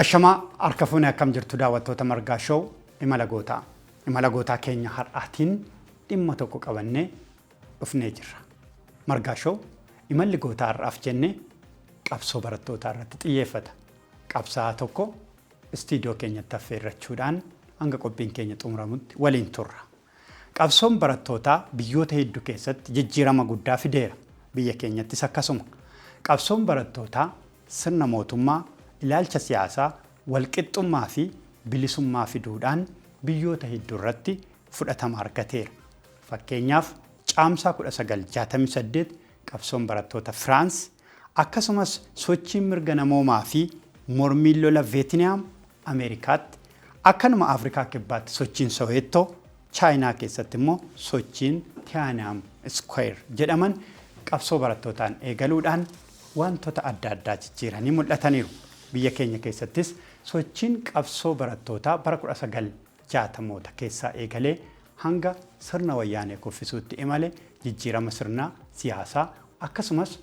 Ashama arkafune akkam jirtu daawwattoota margaa show imala gootaa keenya har'aatiin dhimma tokko qabannee dhufnee jirra. Margaa show imalli gootaa har'aaf jenne qabsoo barattootaa irratti xiyyeeffata. Qabsaa tokko istiidiyoo keenyatti affeerrachuudhaan hanga qophiin keenya xumuramutti waliin turra. Qabsoon barattootaa biyyoota hedduu keessatti jijjiirama guddaa fideera. Biyya keenyattis akkasuma. Qabsoon barattootaa sirna mootummaa ilaalcha siyaasaa walqixxummaa fi bilisummaa fiduudhaan biyyoota hedduu irratti fudhatama argateera. Fakkeenyaaf caamsaa 1968 qabsoon barattoota Firaans akkasumas sochiin mirga namoomaa fi mormiin lola Veetinaam Ameerikaatti akkanuma Afrikaa kibbaatti sochiin Soweetoo Chaayinaa keessatti immoo sochiin Tiyaanaam Square jedhaman qabsoo barattootaan eegaluudhaan wantoota adda addaa jijjiiranii mul'ataniiru. Biyya keenya keessattis sochiin qabsoo barattootaa bara 1960moota keessaa eegalee hanga sirna wayyaanee kuffisuutti imale jijjiirama sirna siyaasaa akkasumas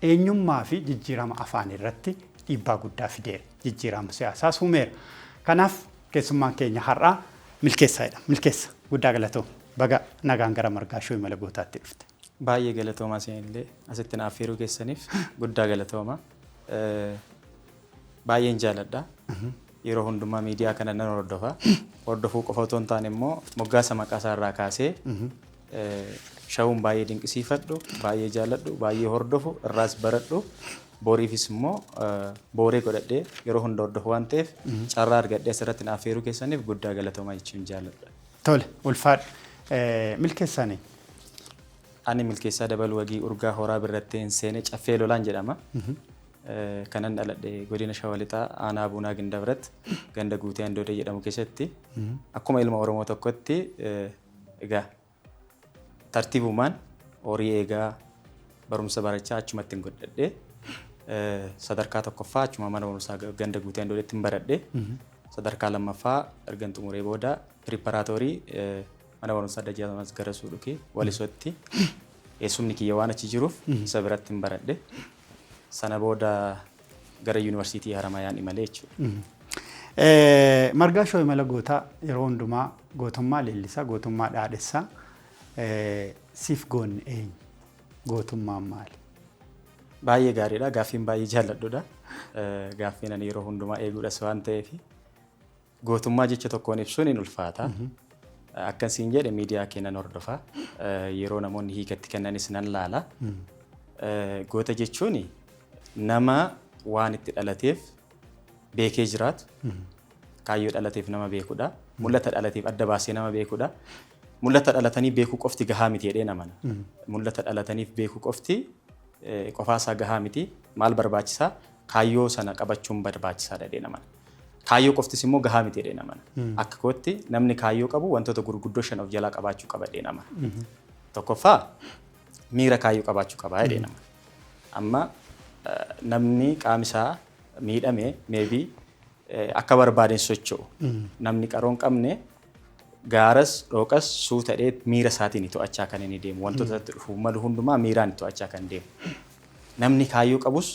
eenyummaa fi jijjiirama afaan irratti dhiibbaa guddaa fideera. Jijjiirama siyaasaa uumeera. Kanaaf keessummaan keenya har'aa milkeessaadha. Milkeessa guddaa galatoo baga nagaan gara margaa shoo imala gootaatti dhufte. Baay'ee galatoomaa isinillee asitti naaf affeeruu keessaniif guddaa galatooma. Baay'een jaaladha. Yeroo hundumaa miidiyaa kana nan hordofa. Hordofuu qofa otoo hin taane immoo moggaasa maqaa isaa irraa kaasee shawuun baay'ee dinqisiifadhu, baay'ee jaaladhu, baay'ee hordofu, irraas baradhu. Booriifis immoo booree godhadhee yeroo hunda hordofu waan ta'eef carraa argadhee asirratti naaf affeeruu keessaniif guddaa galatoomaa jechuun jaaladha. Tole, ulfaadha. Milkeessaanii? Ani milkeessaa dabaluu wagii urgaa horaa birratti hin seene caffee lolaan jedhama. Kanan dhaladhe godina Shawaa Lixaa aanaa Buunaa Gindabrat ganda guutee Andoodee jedhamu keessatti akkuma ilma Oromoo tokkotti egaa tartiibumaan horii eegaa barumsa barachaa achumatti hin godhadhe. Sadarkaa tokkoffaa achuma mana barumsaa ganda guutee Andoodeetti hin baradhe. Sadarkaa lammaffaa ergan xumuree booda preparaatorii mana barumsaa Dajjaamas Garasuu dhufee Walisootti eessumni kiyya waan achi jiruuf isa biratti hin baradhe. Sana booda gara yuunivarsiitii Haramayaan imalee jechuudha. Margaa shoo imala gootaa yeroo hundumaa gootummaa leellisaa, gootummaa dhaadhessaa siif goonni eenyu? Gootummaan maali? Baay'ee gaariidha. Gaaffiin baay'ee jaalladhudha. Gaaffiin ani yeroo hundumaa eeguudhas waan ta'eef gootummaa jecha tokkoon ibsuun hin ulfaata. Akkasiin jedhe miidiyaa keenan hordofa. Yeroo namoonni hiikatti kennanis nan laala. Goota jechuun nama waan itti dhalateef beekee jiraatu, kaayyoo dhalateef nama beekudha. Mul'ata dhalateef adda baasee nama beekudha. Mul'ata dhalatanii beekuu qofti gahaa miti jedhee namana. Mul'ata dhalataniif beekuu qofti qofaasaa gahaa miti. Maal barbaachisaa? Kaayyoo sana qabachuun barbaachisaadha jedhee namana. Kaayyoo qoftis immoo gahaa miti jedhee namana. Akka kootti namni kaayyoo qabu wantoota gurguddoo shan of jalaa qabaachuu qaba jedhee namana. Tokkoffaa miira kaayyoo qabaachuu qaba jedhee namana. Amma namni qaamisaa miidhame maybe akka barbaadeen socho'u. Namni qaroon qabne gaaras dhooqas suutadhee miira isaatiin to'achaa kan inni deemu. Wantoota dhufu malu hundumaa miiraan to'achaa kan deemu. Namni kaayyoo qabus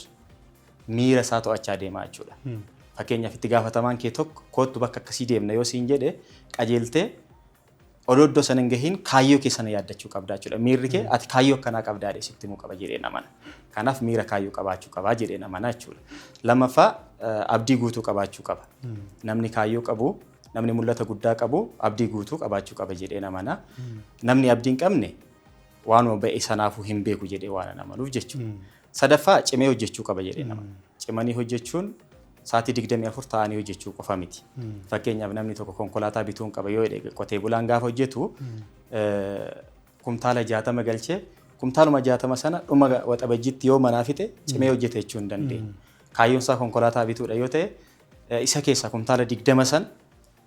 miira isaa to'achaa deemaa jechuudha. Fakkeenyaaf itti gaafatamaan kee tokko kootu bakka akkasii deemna yoo siin jedhe qajeeltee ododdoo sana hin gahiin kaayyoo kee sana yaaddachuu qabdaa jechuudha. Miirri kee ati kaayyoo akkanaa qabdaa sitti himuu qaba jedhee namana. Kanaaf miira kaayyoo qabaachuu qabaa jedhee namana jechuudha. Lammaffaa abdii guutuu qabaachuu qaba. Namni kaayyoo qabu, namni mul'ata guddaa qabu abdii guutuu qabaachuu qaba jedhee namana. Namni abdii hin qabne waanuma ba'e sanaafuu hin beeku jedhee waan namanuuf jechuudha. Sadaffaa cimee hojjechuu qaba jedhee namana. Cimanii hojjechuun sa'aatii 24 ta'anii hojjechuu qofa miti. Fakkeenyaaf namni tokko konkolaataa bituun qaba yoo jedhe qotee bulaan gaafa hojjetu kumtaala 60 galchee kumtaaluma 60 sana dhuma waxabajjiitti yoo manaa fite cimee hojjete jechuu hin dandeenye. Kaayyoon isaa konkolaataa bituudha yoo ta'e isa keessaa kumtaala 20 san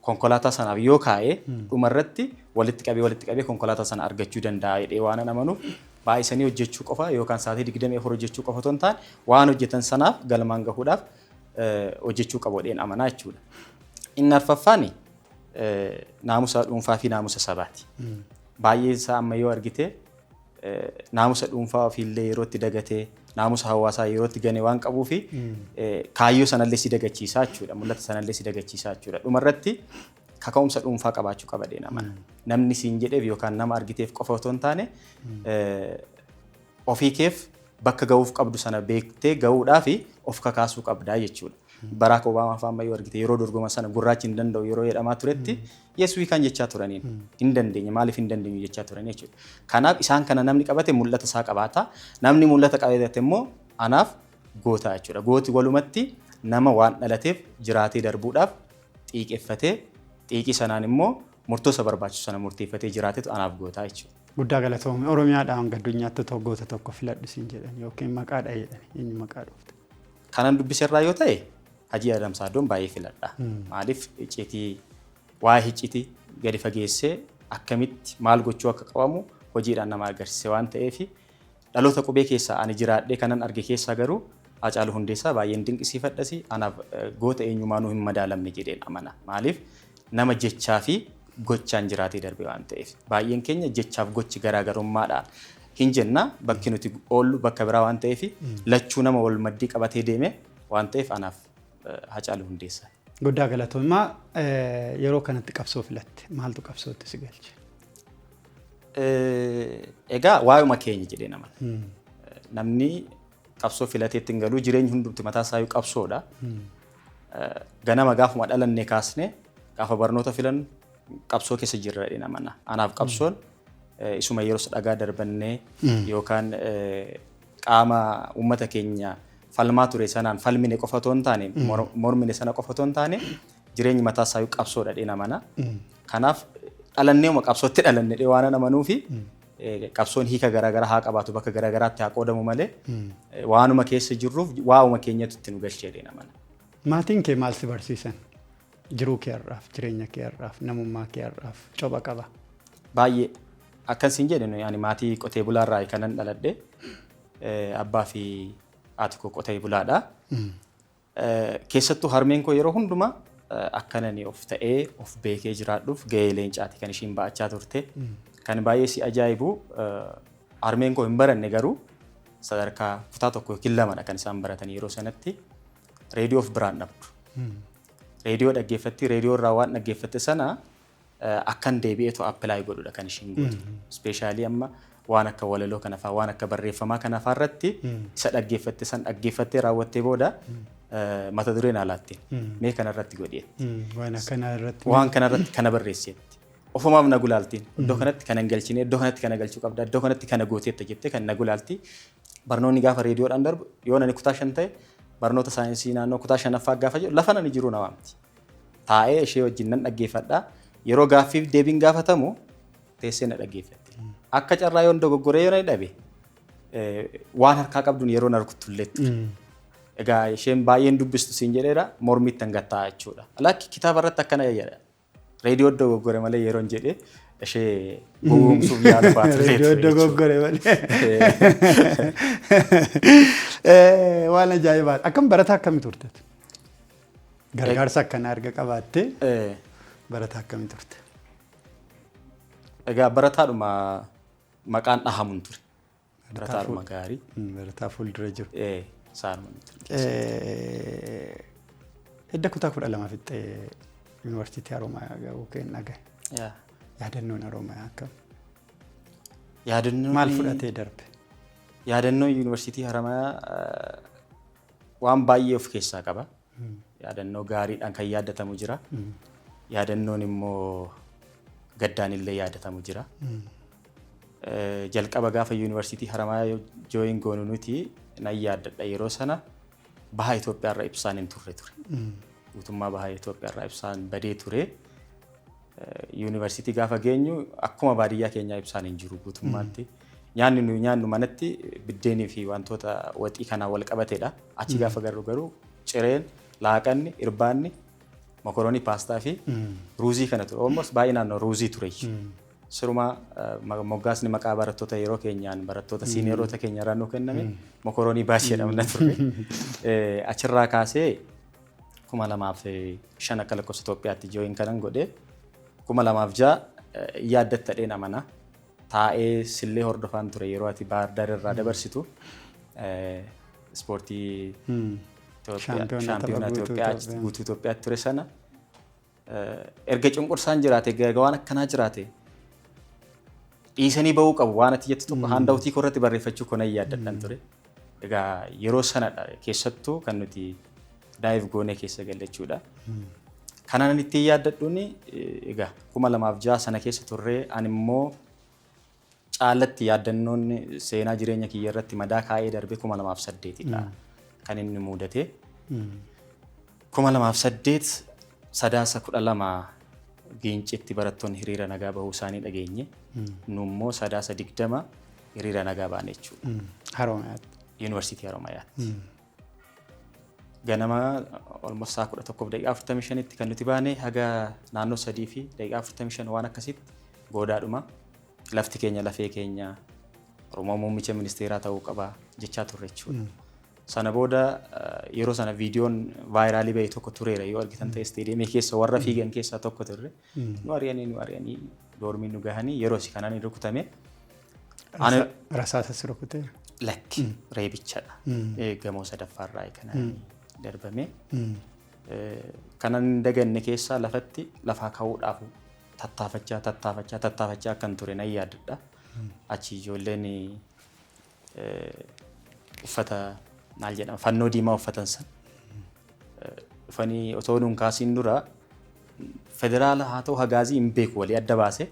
konkolaataa sanaaf yoo kaa'ee dhumarratti walitti qabee konkolaataa sana argachuu danda'a jedhee waan namanuuf baay'isanii hojjechuu qofa yookaan sa'aatii 24 hojjechuu qofa otoo hin taane waan hojjetan sanaaf galmaan gahuudhaaf hojjechuu qabu jedheen amanaa jechuudha. Inni arfaffaan naamusa dhuunfaa fi naamusa sabaati. Baay'ee isaa amma yoo argite naamusa dhuunfaa ofiillee yeroo itti dagatee naamusa hawaasaa yeroo itti gane waan qabuu fi kaayyoo sanallee si dagachiisaa jechuudha. Mul'ata sanallee si dagachiisaa jechuudha. Dhumarratti kaka'umsa dhuunfaa qabaachuu qaba nama. Namni siin jedheef yookaan nama argiteef qofa otoo hin taane ofii keef bakka ga'uuf qabdu sana beektee ga'uudhaa fi of kakaasuu qabdaa jechuudha. Baraak Obaamaa fa'aa ammayyuu argite yeroo dorgoma sana gurraachi hin danda'u yeroo jedhamaa turetti yes we can jechaa turaniin hin dandeenye maaliif hin dandeenyu jechaa turanii jechuudha. Kanaaf isaan kana namni qabate mul'ata isaa qabaata. Namni mul'ata qabate immoo anaaf goota jechuudha. Gooti walumatti nama waan dhalateef jiraatee darbuudhaaf xiiqeffatee xiiqii sanaan immoo murtoo isa barbaachisu sana murteeffatee jiraatetu anaaf goota jechuudha. Guddaa galatoomii Oromiyaadhaan addunyaatti goota tokko filadhu siin jedhan yookiin maqaadha jedhan eenyu maqaa dhufte. Kanan dubbisirraa yoo ta'e Hajii Adam Saadoon baay'ee filadha. Maaliif icciitii waa'ee icciitii gadi fageessee akkamitti maal gochuu akka qabamu hojiidhaan nama agarsiise waan ta'eef dhaloota qubee keessaa ani jiraadhee kanan arge keessaa garuu Hacaaluu Hundeessaa baay'een dinqisiifadhasi anaaf goota eenyumaanuu hin madaalamne jedheen amana. Maaliif nama jechaa fi gochaan jiraatee darbe waan ta'eef baay'een keenya jechaaf gochi garaagarummaadhaan hin jenna bakki nuti oollu bakka biraa waan ta'eef lachuu nama wal maddii qabatee deeme waan ta'eef anaaf Hacaaluu Hundeessaa. Guddaa galatoomaa yeroo kanatti qabsoo filatte maaltu qabsootti si galche? Egaa waa'uma keenya jedhee nama. Namni qabsoo filateetti hin galuu jireenyi hundumti mataa isaa qabsoodha. Ganama gaafuma dhalannee kaasne gaafa barnoota filannu qabsoo keessa jirra jedhee namana. Anaaf qabsoon isuma yeroo dhagaa darbannee yookaan qaama uummata keenya falmaa ture sanaan falmine qofa otoo hin taane mormine sana qofa otoo hin taane jireenyi mataa isaa qabsoodha jedhee namana. Kanaaf dhalanneema qabsootti dhalanne dhee waan amanuu fi qabsoon hiika garaagaraa haa qabaatu bakka garaagaraatti haa qoodamu malee waanuma keessa jirruuf waa'uma keenyatti itti nu galchee jedhee namana. Maatiin kee maal si barsiisan? Jiruu kee har'aaf, jireenya kee har'aaf, namummaa kee har'aaf copha qaba. Baay'ee akkasiin jedhenu yaani maatii qotee bulaarraa kanan dhaladhe abbaa fi haati koo qotee bulaadha. Keessattuu harmeen koo yeroo hundumaa akkanani of ta'ee of beekee jiraadhuuf gahee leencaati kan ishiin ba'achaa turte. Kan baay'ee si ajaa'ibu harmeen koo hin baranne garuu sadarkaa kutaa tokko yookiin lamadha kan isaan baratan yeroo sanatti reediyoo of biraan dhabdu. Reediyoo dhaggeeffatti reediyoo irraa waan dhaggeeffatte sana akkan deebi'eetu appilaayi godhudha kan ishiin goote. Ispeeshaalii amma waan akka walaloo kana fa'aa waan akka barreeffamaa kana fa'aa irratti isa dhaggeeffatte san dhaggeeffattee raawwattee booda mata dureen alaattiin mee kana irratti godheetti. Waan kana irratti kana barreesseetti. Ofumaaf na gulaaltiin iddoo kanatti kana hin galchine iddoo kanatti kana galchuu qabda iddoo kanatti kana gooteetta jettee kan na gulaalti. Barnoonni gaafa reediyoodhaan darbu yoo nani kutaa 5 ta'e barnoota saayinsii naannoo kutaa 5ffaa gaafa jiru lafa nani jiru na waamti. Taa'ee ishee wajjin nan dhaggeeffadha. Yeroo gaaffiif deebiin gaafatamu teessee na dhaggeeffatti. Akka carraa yoo dogoggoree yoo na dhabe waan harkaa qabduun yeroo na rukutulleetti. Egaa isheen baay'een dubbistu siin jedheera mormitti hangattaa jechuudha. Lakki kitaaba irratti akkana jedha. Reediyoo dogoggore malee yeroo jedhee ishee gowwoomsuuf yaala baatu. Reediyoo dogoggore malee. Waan ajaa'ibaadha. Akkam barataa akkamii turte? Gargaarsa akkanaa erga qabaattee barataa akkamii turte? Egaa barataadhuma maqaan dhahamuun ture. Barataadhuma gaarii. Barataa fuuldura jiru. Edda kutaa 12 fixxee yuunivarsiitii Haroomayaa gahuu keen dhagaye. Yaadannoon Haroomayaa akkam? Yaadannoon maal fudhatee darbe? Yaadannoon yuunivarsiitii Haroomayaa waan baay'ee of keessaa qaba. Yaadannoo gaariidhaan kan yaadatamu jira. Yaadannoon immoo gaddaan illee yaadatamu jira. Jalqaba gaafa yuunivarsiitii Haroomayaa jooyin goonu nuti nan yaadadha yeroo sana baha Itoophiyaa irraa ibsaan hin turre ture. Guutummaa baha Itoophiyaa irraa ibsaan badee ture. Yuunivarsiitii gaafa geenyu akkuma baadiyyaa keenyaa ibsaan hin jiru guutummaatti. Nyaanni nu nyaannu manatti biddeenii fi wantoota waxii kanaan wal qabateedha. Achi gaafa garuu cireen, laaqanni, irbaanni, mokoroonii, paastaa fi ruuzii kana ture. Almost baay'inaan ruuzii ture. Siruma moggaasni maqaa barattoota yeroo keenyaan barattoota siiniyeroota keenya irraa nu kenname mokoroonii baashii jedhamna ture. Achirraa kaasee 2005 akka lakkoofsa Itoophiyaatti jooyin kanan godhe 2006 yaaddattadheen amana. taa'ee sillee hordofaan ture yeroo ati Baahir Daar irraa dabarsitu ispoortii shaampiyoonaa Itoophiyaa guutuu Itoophiyaatti ture sana erga cunqursaan jiraate erga waan akkanaa jiraate dhiisanii bahuu qabu waan ati jettu tokko haandawutii korratti barreeffachuu koo nan yaaddadhan ture. Egaa yeroo sanadha keessattuu kan nuti daayiv goonee keessa galle jechuudha. Kanaan itti yaaddadhuun egaa 2006 sana keessa turree ani immoo caalatti yaaddannoon seenaa jireenya kiyya irratti madaa kaa'ee darbe 2008dha kan inni mudate. 2008 sadaasa 12 Giincitti barattoonni hiriira nagaa bahuu isaanii dhageenye. Nu immoo sadaasa 20 hiriira nagaa baane jechuudha. Haroomayaatti. Yuunivarsiitii Haroomayaatti. Ganama almost 11:45tti kan nuti baane haga naannoo 3:45 waan akkasitti goodaadhuma lafti keenya lafee keenya Oromoo muummicha ministeeraa ta'uu qaba jechaa turre jechuudha. Sana booda yeroo sana viidiyoon vaayiraalii bahee tokko tureera yoo argitan ta'e isteediyeemii keessa warra fiigan keessaa tokko turre. Nu ari'anii doormiin nu gahanii yeroo si kanaan rukutame. Rasaasa si rukutee? Lakki reebichadha. Gamoo sadaffaarraa kana darbame. Kanan daganne keessaa lafatti lafaa ka'uudhaaf tattaafachaa kan ture nan yaadadha. Achi ijoolleen uffata maal jedhama fannoo diimaa uffatan san dhufanii otoo nuun kaasiin dura federaala haa ta'u hagaazii hin beeku walii adda baase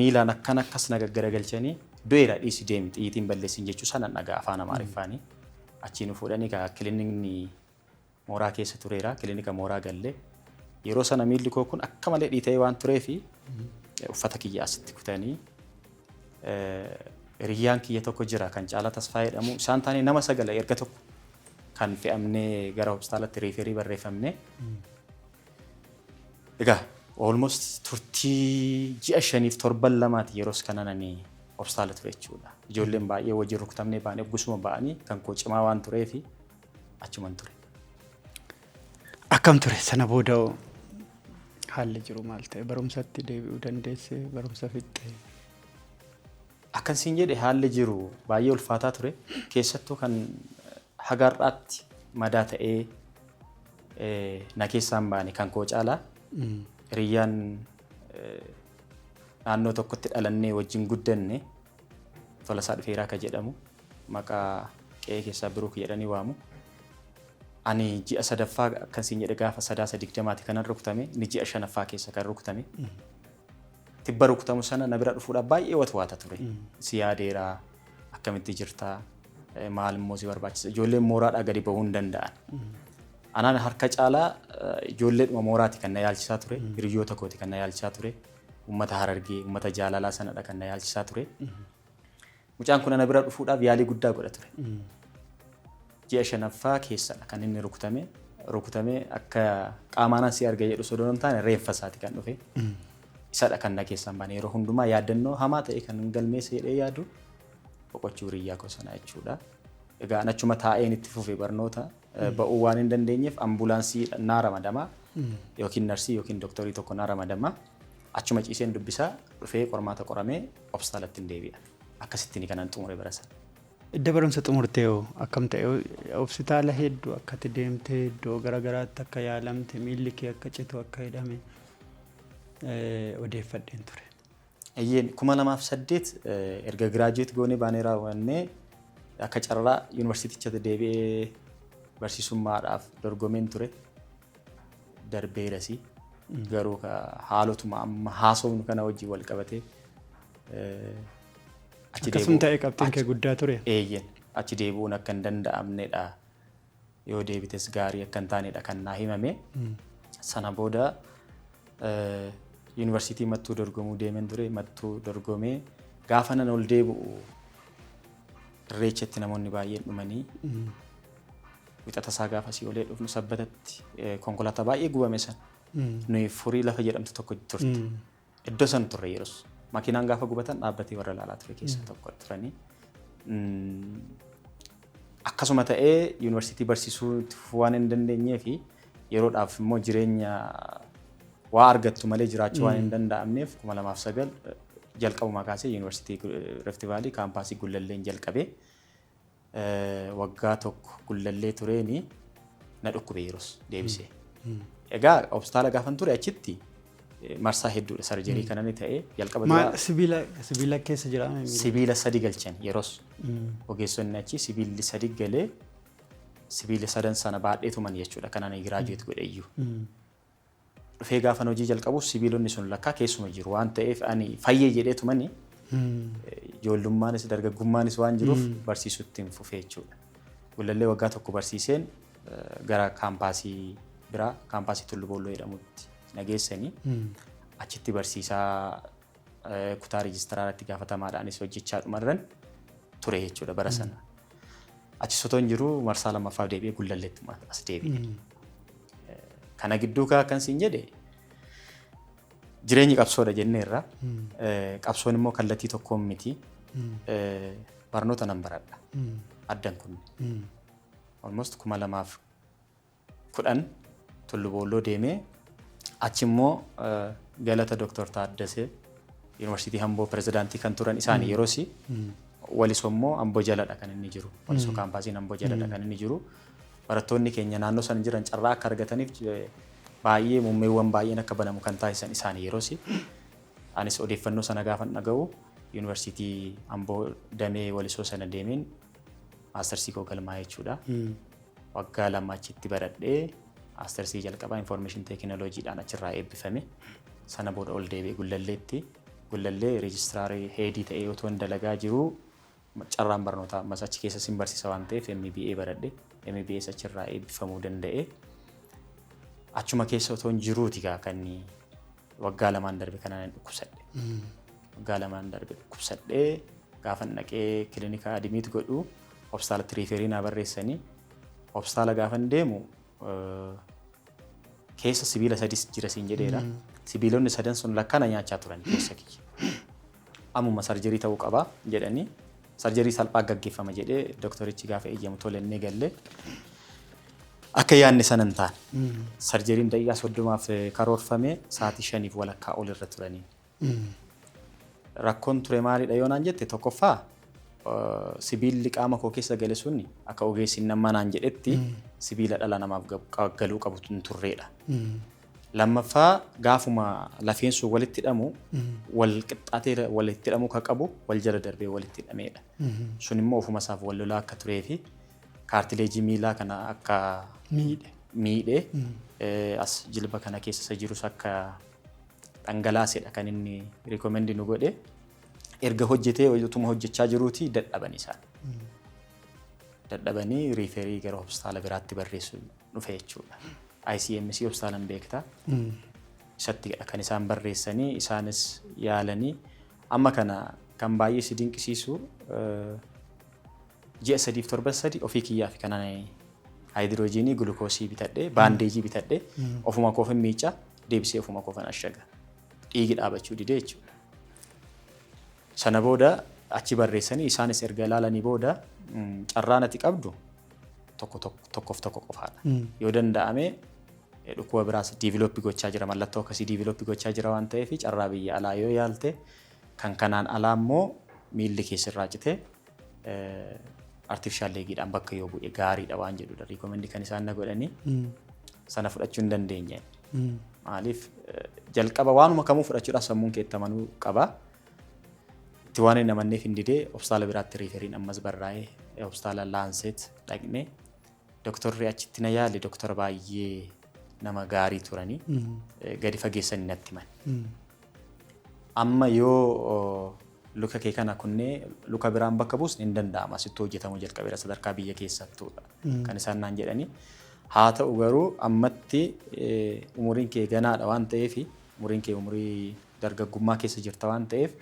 miilaan akkas na gaggaragalchanii do'eera dhiisi deemi xiyyitiin balleessin jechuu sana dhagaa afaan Amaariffaanii achi nu fuudhanii kilinikni mooraa keessa tureera kilinika mooraa galle yeroo sana miilli koo kun akka malee dhiitee waan tureefi uffata kiyya asitti kutanii hiriyyaan kiyya tokko jira kan Caalaa Tasfaa jedhamu isaan taane nama 9 erga tokko kan fe'amnee gara hospitaalatti riiferii barreeffamne. Egaa almost turtii ji'a 5-7 yeroos kanananii hospitaala ture jechuudha. Ijoolleen baay'ee wajjin rukutamnee baanee gusuma ba'anii kan koo cimaa waan tureefi achuman ture. Akkam ture sana booda haalli jiru maal ta'e barumsatti deebi'uu dandeesse barumsa fixxee? Akkansiin jedhe haalli jiru baay'ee ulfaataa ture keessattuu kan hagaarraatti madaa ta'ee na keessaan baane kan koo caalaa hiriyyaan naannoo tokkotti dhalannee wajjin guddanne Tolasaa Dhufeeraa ka jedhamu maqaa qe'ee keessaa Biruuk jedhanii waamu. Ani ji'a sadaffaa akkansiin jedhe gaafa sadaasa 20 kanan rukutame ni ji'a 5ffaa keessa kan rukutame. Tibba rukutamu sana na bira dhufuudhaaf baay'ee watwaata ture. Si yaadeeraa akkamitti jirtaa maal immoo si barbaachisa ijoolleen mooraadhaa gadi bahuu hin danda'an. Anaan harka caalaa ijoolleedhuma mooraati kan na yaalchisaa ture hiriyoota kooti kan na yaalchisaa ture uummata Harargee uummata jaalalaa sanadha kan na yaalchisaa ture. Mucaan kun na bira dhufuudhaaf yaalii guddaa godha ture. Ji'a 5ffaa keessadha kan inni rukutamee akka qaamaanaan si arga jedhu sodoon taane reeffa isaati kan dhufe. Isadha kan na keessaan baane yeroo hundumaa yaadannoo hamaa ta'e kan galmeessa jedhee yaadu boqochuu hiriyyaa koo sanaa jechuudha. Egaa achuma taa'een itti fufee barnoota ba'uu waan hin dandeenyeef ambulaansii naa ramadamaa yookiin narsii yookiin dooktarii tokko naa ramadamaa achuma ciiseen dubbisaa dhufee qormaata qoramee hospitaalatti hin deebi'a. Akkasittiin kanan xumure barasan. Idda barumsa xumurtee akkam ta'e hospitaala hedduu akkati deemtee iddoo garaagaraatti akka yaalamte miilli kee akka citu akka hidhame odeeffadheen ture. Eeyyeen 2008 erga giraajuweet goonee baanee raawwannee akka carraa yuunivarsiitichatti deebi'ee barsiisummaadhaaf dorgomeen ture darbeerasi garuu haalotuma amma haasofnu kana wajjin wal qabatee akkasuma ta'e qabxiin kee guddaa ture. Eeyyeen achi deebi'uun akka hin danda'amnedha yoo deebites gaarii akka hin taanedha kan naa himame. Sana booda yuunivarsiitii mattuu dorgomuu deemeen ture mattuu dorgomee gaafa nan ol deebi'u irreechatti namoonni baay'een dhumanii wixata isaa gaafa si olee dhufnu sabbatatti konkolaataa baay'ee gubame san nuyi furii lafa jedhamtu tokko turte iddoo san turre yeroos makiinaan gaafa gubatan dhaabbatee warra ilaalaa ture keessa tokko turanii akkasuma ta'ee yuunivarsiitii barsiisuu waan hin dandeenyee fi yeroodhaaf immoo jireenya waa argattu malee jiraachuu waan hin danda'amneef 2009 jalqabumaa kaasee yuunivarsiitii Rift Valley kaampaasii Gullalleen jalqabee waggaa tokko Gullallee tureeni na dhukkube yeroos deebisee. Egaa hospitaala gaafan ture achitti marsaa hedduudha sarjerii kana ni ta'ee jalqaba dura sibiila keessa jira sibiila 3 galchan yeroos ogeessonni achi sibiilli 3 galee sibiila 3 sana baadheetuman jechuudha kanaan giraajuweet godhe iyyuu. Dhufee gaafan hojii jalqabu sibiilonni sun lakkaa keessuma jiru waan ta'eef ani fayyee jedheetumani ijoollummaanis dargaggummaanis waan jiruuf barsiisutti hin fufee jechuudha. Gullallee waggaa tokko barsiiseen gara kaampaasii biraa kaampaasii Tulluu Boolloo jedhamutti nageessanii achitti barsiisaa kutaa reejistiraaraatti gaafatamaadhaanis hojjechaa dhumarran ture jechuudha bara sana. Achi sotoon jiru marsaa lammaffaaf deebi'ee Gullalleetti as deebi'e. Kana gidduu kan siin jedhe jireenyi qabsoodha jenneerra. Qabsoon immoo kallattii tokkoon miti. Barnoota nan baradha. Addan kun. Almost 2010 Tulluu Boolloo deemee achi immoo galata Dr. Taaddasee Yuunivarsiitii Amboo pirezidaantii kan turan isaanii yeroosi walisoo immoo Amboo jaladha kan inni jiru. Walisoo kaampaasiin Amboo jaladha kan inni jiru. Barattoonni keenya naannoo san jiran carraa akka argataniif baay'ee muummeewwan baay'een akka banamu kan taasisan isaanii yeroosi. Anis odeeffannoo sana gaafan dhaga'u Yuunivarsiitii Amboo damee walisoo sana deemeen maastersii koo galmaa'ee jechuudha. Waggaa lama achitti baradhee maastersii jalqabaa information technologyidhaan achirraa eebbifame. Sana booda ol deebi'ee Gullalleetti. Gullallee reejistiraarii heedii ta'ee otoo hin dalagaa jiru carraan barnootaa ammas achi keessa sin barsiisa waan ta'eef MBA baradhe. MBA achirraa eebbifamuu danda'e. Achuma keessa otoo hin jiruuti kan waggaa lamaan darbe kanaan dhukkubsadhe. Waggaa lamaan darbe dhukkubsadhee gaafan dhaqee kilinika adimiit godhu hospitaalatti riiferii naa barreessanii hospitaala gaafan deemu keessa sibiila 3 jira siin jedheera. Sibiilonni 3 sun lakkana nyaachaa turan keessa kiyya. Ammuma sarjerii ta'uu qaba jedhanii sarjerii salphaa gaggeeffama jedhee doktorichi gaafa eeyyamu tolennee galle akka yaadne sana hin taane. Sarjeriin daqiiqaa 30f karoorfame sa'aatii 5f walakkaa ol irra turanii. Rakkoon ture maalidha yoo naan jette tokkoffaa sibiilli qaama koo keessa gale sunni akka ogeessi nama naan jedhetti sibiila dhala namaaf galuu qabu turreedha. Lammaffaa gaafuma lafeen sun walitti hidhamu wal qixxaatee walitti hidhamuu ka qabu wal jala darbee walitti hidhameedha. Sun immoo ofuma isaaf wal lolaa akka turee fi kaartileejii miilaa kana akka miidhe as jilba kana keessa jirus akka dhangalaasedha kan inni rikomendi nu godhe. Erga hojjetee utuma hojjechaa jiruuti dadhaban isaan. Dadhabanii riiferii gara hospitaala biraatti barreessu dhufe jechuudha. ICMC hospitaalan beektaa. Isatti kan isaan barreessanii isaanis yaalanii amma kana kan baay'ee si dinqisiisu ji'a 3 ofii kiyyaaf kanaan haayidiroojiinii gulukoosii bitadhee baandeejii bitadhee ofuma koofan miicaa deebisee ofuma koofan ashaga. Dhiigi dhaabachuu didee jechuudha. Sana booda achi barreessanii isaanis erga ilaalanii booda carraan ati qabdu tokkoof tokko qofaadha. Yoo danda'ame dhukkuba biraas diivilooppii gochaa jira mallattoo akkasii diivilooppii gochaa jira waan ta'eef carraa biyya alaa yoo yaalte kan kanaan alaa immoo miilli keessirraa citee artifishaal leegiidhaan bakka yoo bu'e gaariidha waan jedhudha. Rikomendi kan isaan na godhanii sana fudhachuu hin dandeenye. Maaliif jalqaba waanuma kamuu fudhachuudhaaf sammuun kee itti amanuu qaba. Itti waan hin amanneef hin didee hospitaala biraatti riiferiin ammas barraa'ee hospitaala Laanseet dhaqnee doktorri achitti na yaale doktora baay'ee nama gaarii turanii gadi fageessanii natti himan. Amma yoo luka kee kana kunnee luka biraan bakka buusne hin danda'ama sitti hojjetamuu jalqabeera sadarkaa biyya keessattuudha kan isaan naan jedhanii. Haa ta'u garuu ammatti umuriin kee ganaadha waan ta'eef umuriin kee umurii dargaggummaa keessa jirta waan ta'eef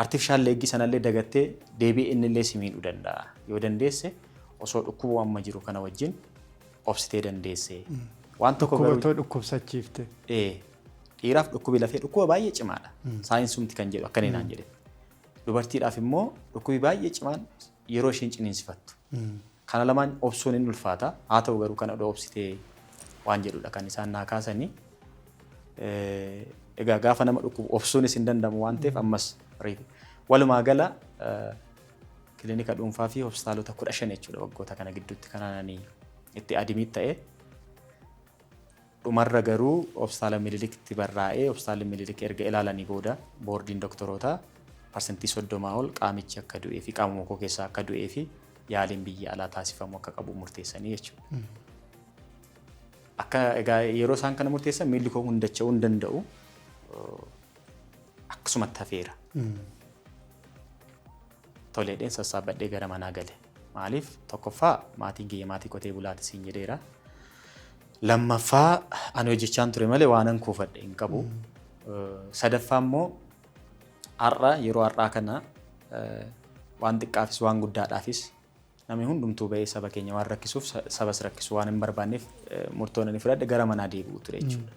artifishaal leegii sanallee dagattee deebi'ee innillee si miidhuu danda'a. Yoo dandeesse osoo dhukkubuu amma jiru kana wajjin obsitee dandeesse. Waan tokko garuu dhukkubsachiifte. Dhiiraaf dhukkubi lafee dhukkuba baay'ee cimaadha. Saayinsumti kan jedhu akka naan jedhe. Dubartiidhaaf immoo dhukkubi baay'ee cimaan yeroo isheen ciniinsifattu. Kana lamaan obsuun hin ulfaata. Haa ta'u garuu kana obsitee waan jedhudha kan isaan naa kaasanii. Egaa gaafa nama dhukkubu obsuunis hin danda'amu waan ta'eef ammas riifi. Walumaa gala kilinika dhuunfaa fi hospitaalota 15 jechuudha waggoota kana gidduutti kanaan itti adimit ta'e. Dhumarra garuu hospitaala Miniliktti barraa'ee hospitaalli Minilik erga ilaalanii booda boordiin doktorootaa parsantii 30 ol qaamichi akka du'ee fi qaamuma koo keessaa akka du'ee fi yaaliin biyya alaa taasifamu akka qabu murteessanii jechuudha. Akka egaa yeroo isaan kana murteessan miilli koo hundacha'uu hin danda'u akkasumatti hafeera. Toleedhaan sassaabadhee gara manaa gale. Maaliif tokkoffaa maatiin kiyya maatii qotee bulaati siin jedheera. Lammaffaa ani hojjechaan ture malee waanan kuufadhe hin qabu. Sadaffaa immoo har'a yeroo har'aa kana waan xiqqaafis waan guddaadhaafis namni hundumtuu ba'ee saba keenya waan rakkisuuf sabas rakkisu waan hin barbaanneef murtoon ani fudhadhe gara manaa deebi'u ture jechuudha.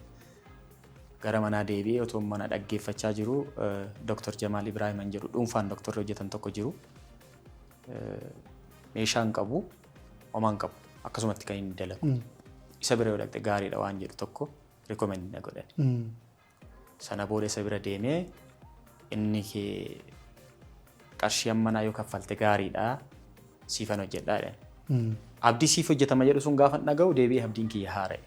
Gara manaa deebi'ee otoo mana dhaggeeffachaa jiru Dr. Jamaal Ibraahiman jedhu dhuunfaan doktorri hojjetan tokko jiru. Meeshaan qabu homaan qabu akkasumatti kan inni dalagu. Isa bira yoo dhaqxe gaariidha waan jedhu tokko rikomendi na godhan. Sana booda isa bira deemee inni kee qarshii ammanaa yoo kaffalte gaariidha siifan hojjedhaa jedhan. Abdii siif hojjetama jedhu sun gaafa dhaga'u deebi'ee abdiin kiyya haara'e.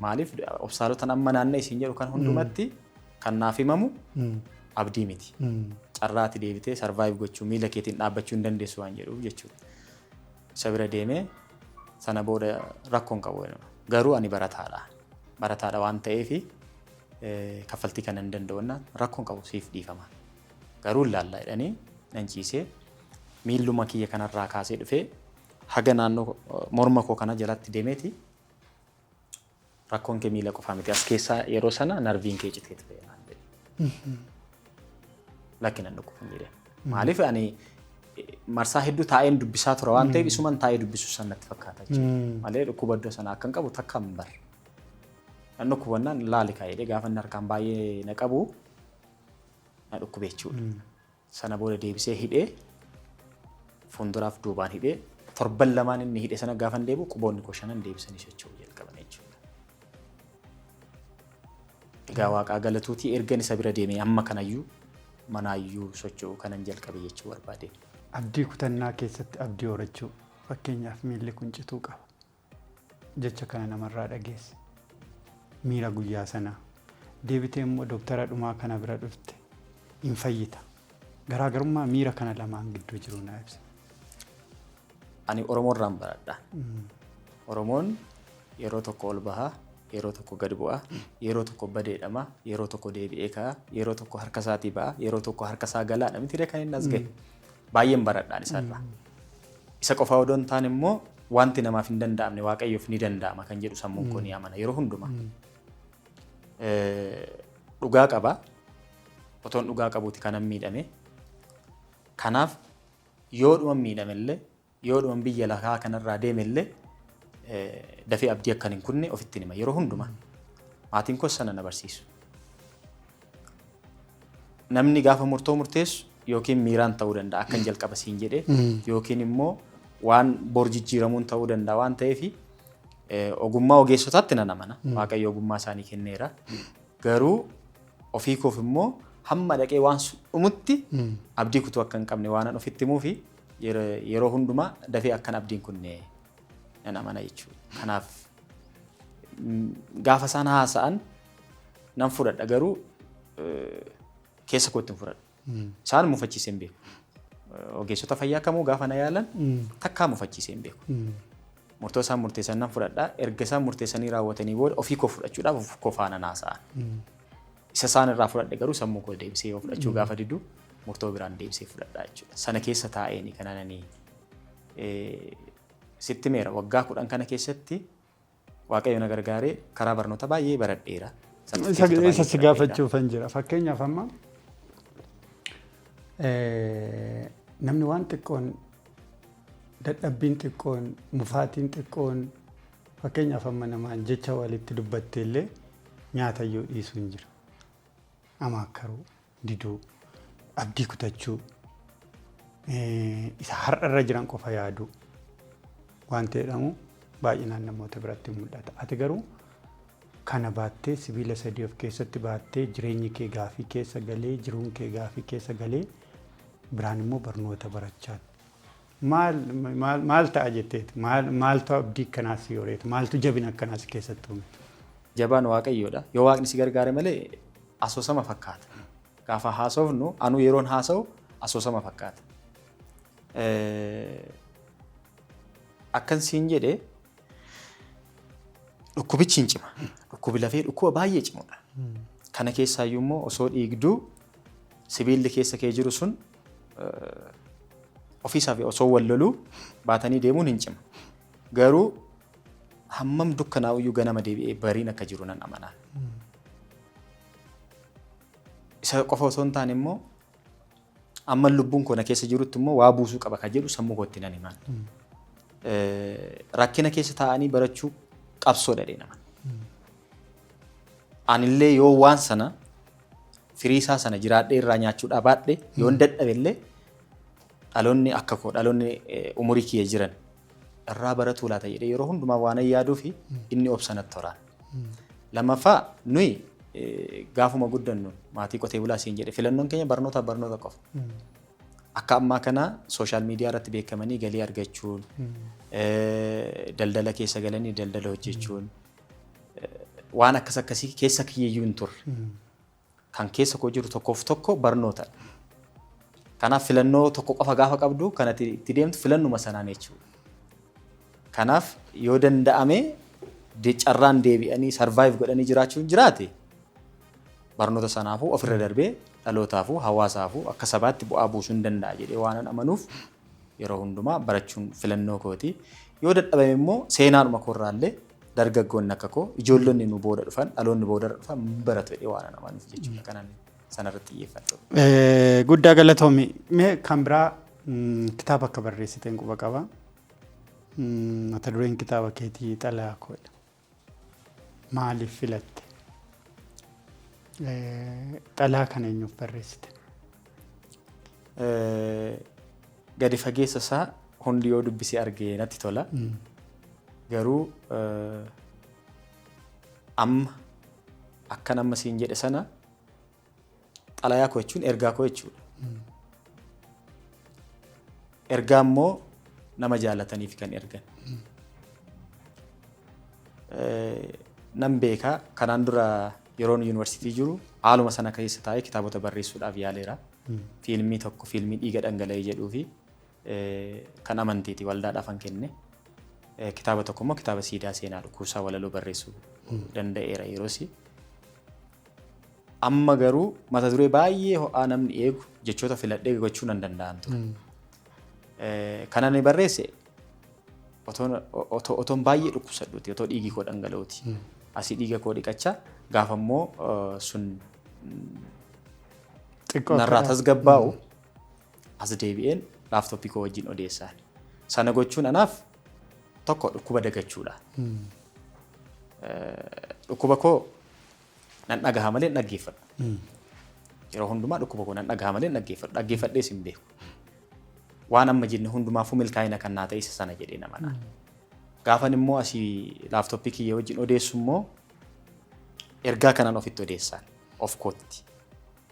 Maaliif hospitaalotaan amma naannoo isiin jedhu kan hundumatti kan naaf himamu abdii miti. Carraatti deebitee sarvaayiv gochuu miila keetiin dhaabbachuu hin dandeessu waan jedhuuf jechuudha. Isa bira deemee sana booda rakkoon qabu. Garuu ani barataadha. Barataadha waan ta'eef kaffaltii kana hin danda'u rakkoon qabu siif dhiifama. Garuu ilaallaa jedhanii nan ciisee miilluma kiyya kanarraa kaasee dhufee haga naannoo morma koo kana jalatti deemeeti rakkoon kee miila qofaa miti as keessaa yeroo sana narviin kee citee ture naan jedhe. Lakkinan dhukkuban jedhe. Maaliif ani marsaa hedduu taa'een dubbisaa tura waan ta'eef isuman taa'ee dubbisu san natti fakkaata jechuudha. Malee dhukkuba iddoo sana akkan qabu takka hin barre. Nan dhukkubannaan laali kaa'ee gaafa inni harkaan baay'ee na qabu na dhukkube jechuudha. Sana booda deebisee hidhee fuulduraaf duubaan hidhee torban lamaan inni hidhe sana gaafa deebi'u quboonni koo shanan deebisanii socho'uu jalqaban jechuudha. Egaa waaqaa galatuutii ergan isa bira deemee amma kanayyuu manaayyuu socho'uu kanan jalqabe jechuu barbaade. Abdii kutannaa keessatti abdii horachuu fakkeenyaaf miilli kun cituu qaba. Jecha kana namarraa dhageesse. Miira guyyaa sanaa deebitee immoo dooktara dhumaa kana bira dhufte hin fayyita. Garaagarummaa miira kana lamaan gidduu jiru na ibsa. Ani Oromoon irraan baradha. Oromoon yeroo tokko ol bahaa, yeroo tokko gad bu'aa, yeroo tokko badeedhama, yeroo tokko deebi'ee ka'a, yeroo tokko harka isaatii ba'a, yeroo tokko harka isaa galaadha. Miti kan inni as gahe. Baay'een baradhaan isaarraa. Isa qofaa odoo hin taane immoo wanti namaaf hin danda'amne waaqayyoof ni danda'ama kan jedhu sammuun koo ni amana yeroo hundumaa. Dhugaa qaba. Otoon dhugaa qabuuti kanan miidhame. Kanaaf yoo dhuman miidhamellee yoo dhuman biyya lafaa kanarraa deemellee dafee abdii akkan hin kunne ofitti hima yeroo hundumaa. Maatiin koos sana na barsiisu. Namni gaafa murtoo murteessu yookiin miiraan ta'uu danda'a akkan jalqaba siin jedhee yookiin immoo waan bor jijjiiramuun ta'uu danda'a waan ta'eef ogummaa ogeessotaatti nan amana. Waaqayyo ogummaa isaanii kenneera. Garuu ofii koof immoo hamma dhaqee waan dhumutti abdii kutuu akka hin qabne waan ofitti himuu fi yeroo hundumaa dafee akkan abdiin kunne nan amana jechuudha. Kanaaf gaafa isaan haasa'an nan fudhadha garuu keessa kootti hin fudhadhu. Isaan mufachiisee hin beeku. Ogeessota fayyaa kamuu gaafa na yaalan takkaa mufachiisee hin beeku. Murtoo isaan murteessan nan fudhadha. Erga isaan murteessanii raawwatanii booda ofii koo fudhachuudhaaf of koo faana haasa'an. Isa isaan irraa fudhadhe garuu sammuu koo deebisee yoo fudhachuu gaafa didu murtoo biraan deebisee fudhadha jechuudha. Sana keessa taa'een kanananii sitti meera waggaa 10 kana keessatti waaqayyo na gargaaree karaa barnoota baay'ee baradheera. Isa si gaafachuufan jira. Fakkeenyaaf amma namni waan xiqqoon dadhabbiin xiqqoon mufaatiin xiqqoon fakkeenyaaf amma namaan jecha walitti dubbattee illee nyaata iyyuu dhiisuu hin jira. Amaakkaruu, diduu, abdii kutachuu, isa har'arra jiran qofa yaaduu waan ta'edhamu baay'inaan namoota biratti mul'ata. Ati garuu kana baattee sibiila sadii of keessatti baattee jireenyi kee gaafii keessa galee jiruun kee gaafii keessa galee biraan immoo barnoota barachaa maal ta'a jetteeti maaltu abdii akkanaas yooreeti maaltu jabina akkanaas keessatti uume. Jabaan waaqayyoodha. Yoo waaqni si gargaare malee asoosama fakkaata. Gaafa haasofnu anu yeroon haasa'u asoosama fakkaata. Akkan siin jedhee dhukkubichi hin cima. Dhukkubi lafee dhukkuba baay'ee cimudha. Kana keessaayyuu immoo osoo dhiigduu sibiilli keessa kee jiru sun ofiisaaf osoo wal loluu baatanii deemuun hin cima. Garuu hammam dukkanaa'uyyuu ganama deebi'ee bariin akka jiru nan amanaa. Isa qofa osoo hin taane immoo amma lubbuun koo na keessa jirutti immoo waa buusuu qaba kan jedhu sammuu kootti nan himan. Rakkina keessa taa'anii barachuu qabsoo dhadhee naman. Anillee yoo waan sana firii isaa sana jiraadhee irraa nyaachuudhaa baadhee yoo dadhabe illee dhaloonni akka koo dhaloonni umurii kiyya jiran irraa baratuu laata jedhee yeroo hundumaa waan yaaduu fi inni obsanatti toraan. Lammaffaa nuyi gaafuma guddannu maatii qotee bulaa siin jedhe filannoon keenya barnoota qofa. Akka ammaa kana sooshaal miidiyaa irratti beekamanii galii argachuun daldala keessa galanii daldala hojjechuun waan akkasii keessa kiyyeeyyuu hin turre. Kan keessa koo jiru tokkoof tokko barnoota. Kanaaf filannoo tokko qofa gaafa qabdu kan itti deemtu filannuma sanaan jechuudha. Kanaaf yoo danda'ame carraan deebi'anii sarvaayiv godhanii jiraachuun jiraate barnoota sanaafuu ofirra darbee dhalootaafuu hawaasaafuu akka sabaatti bu'aa buusuu hin danda'a jedhee waan amanuuf yeroo hundumaa barachuun filannoo kooti. Yoo dadhabame immoo seenaadhuma koorraallee dargaggoonni akka koo ijoollonni nu booda dhufan dhaloonni booda dhufan baratu jedhee waan amanuuf jechuudha. Kanaan sanarratti xiyyeeffadhu. Guddaa galatoomi. Mee kan biraa kitaaba akka barreessiteen quba qaba. Mata dureen kitaaba keetii Xalayaa Koodha. Maaliif filatte? Xalayaa kana eenyuuf barreessite? Gadi fageessa isaa hundi yoo dubbisee argee natti tola. Garuu amma akkan amma siin jedhe sana xalayaa koo jechuun ergaa koo jechuudha. Ergaa immoo nama jaalataniif kan ergan. Nan beekaa kanaan dura yeroon yuunivarsiitii jiru haaluma sana keessa taa'ee kitaabota barreessuudhaaf yaaleera. Fiilmii tokko fiilmii dhiiga dhangala'ee jedhuu fi kan amantiiti waldaadhaafan kenne. Kitaaba tokko immoo kitaaba siidaa seenaa kuusaa walaloo barreessuu danda'eera yeroosi. Amma garuu mata duree baay'ee ho'aa namni eegu jechoota filadhee gochuu nan danda'an ture. Kana ni barreesse otoon baay'ee dhukkubsadhuuti otoo dhiigi koo dhangala'uuti. Asii dhiiga koo dhiqachaa gaafa immoo sun narraa tasgabbaa'u as deebi'een laaftoppii koo wajjin odeessaan. Sana gochuun anaaf tokko dhukkuba dagachuudha. Dhukkuba koo nan dhagaha malee dhaggeeffadhu. Yeroo hundumaa dhukkuba koo nan dhagaha malee dhaggeeffadhu. Dhaggeeffadhees hin beeku. Waan amma jenne hundumaafuu milkaa'ina kan naa ta'e isa sana jedhee nama. Gaafan immoo asii laaftoppii kiyya wajjin odeessu immoo ergaa kanaan ofitti odeessaan of kootti.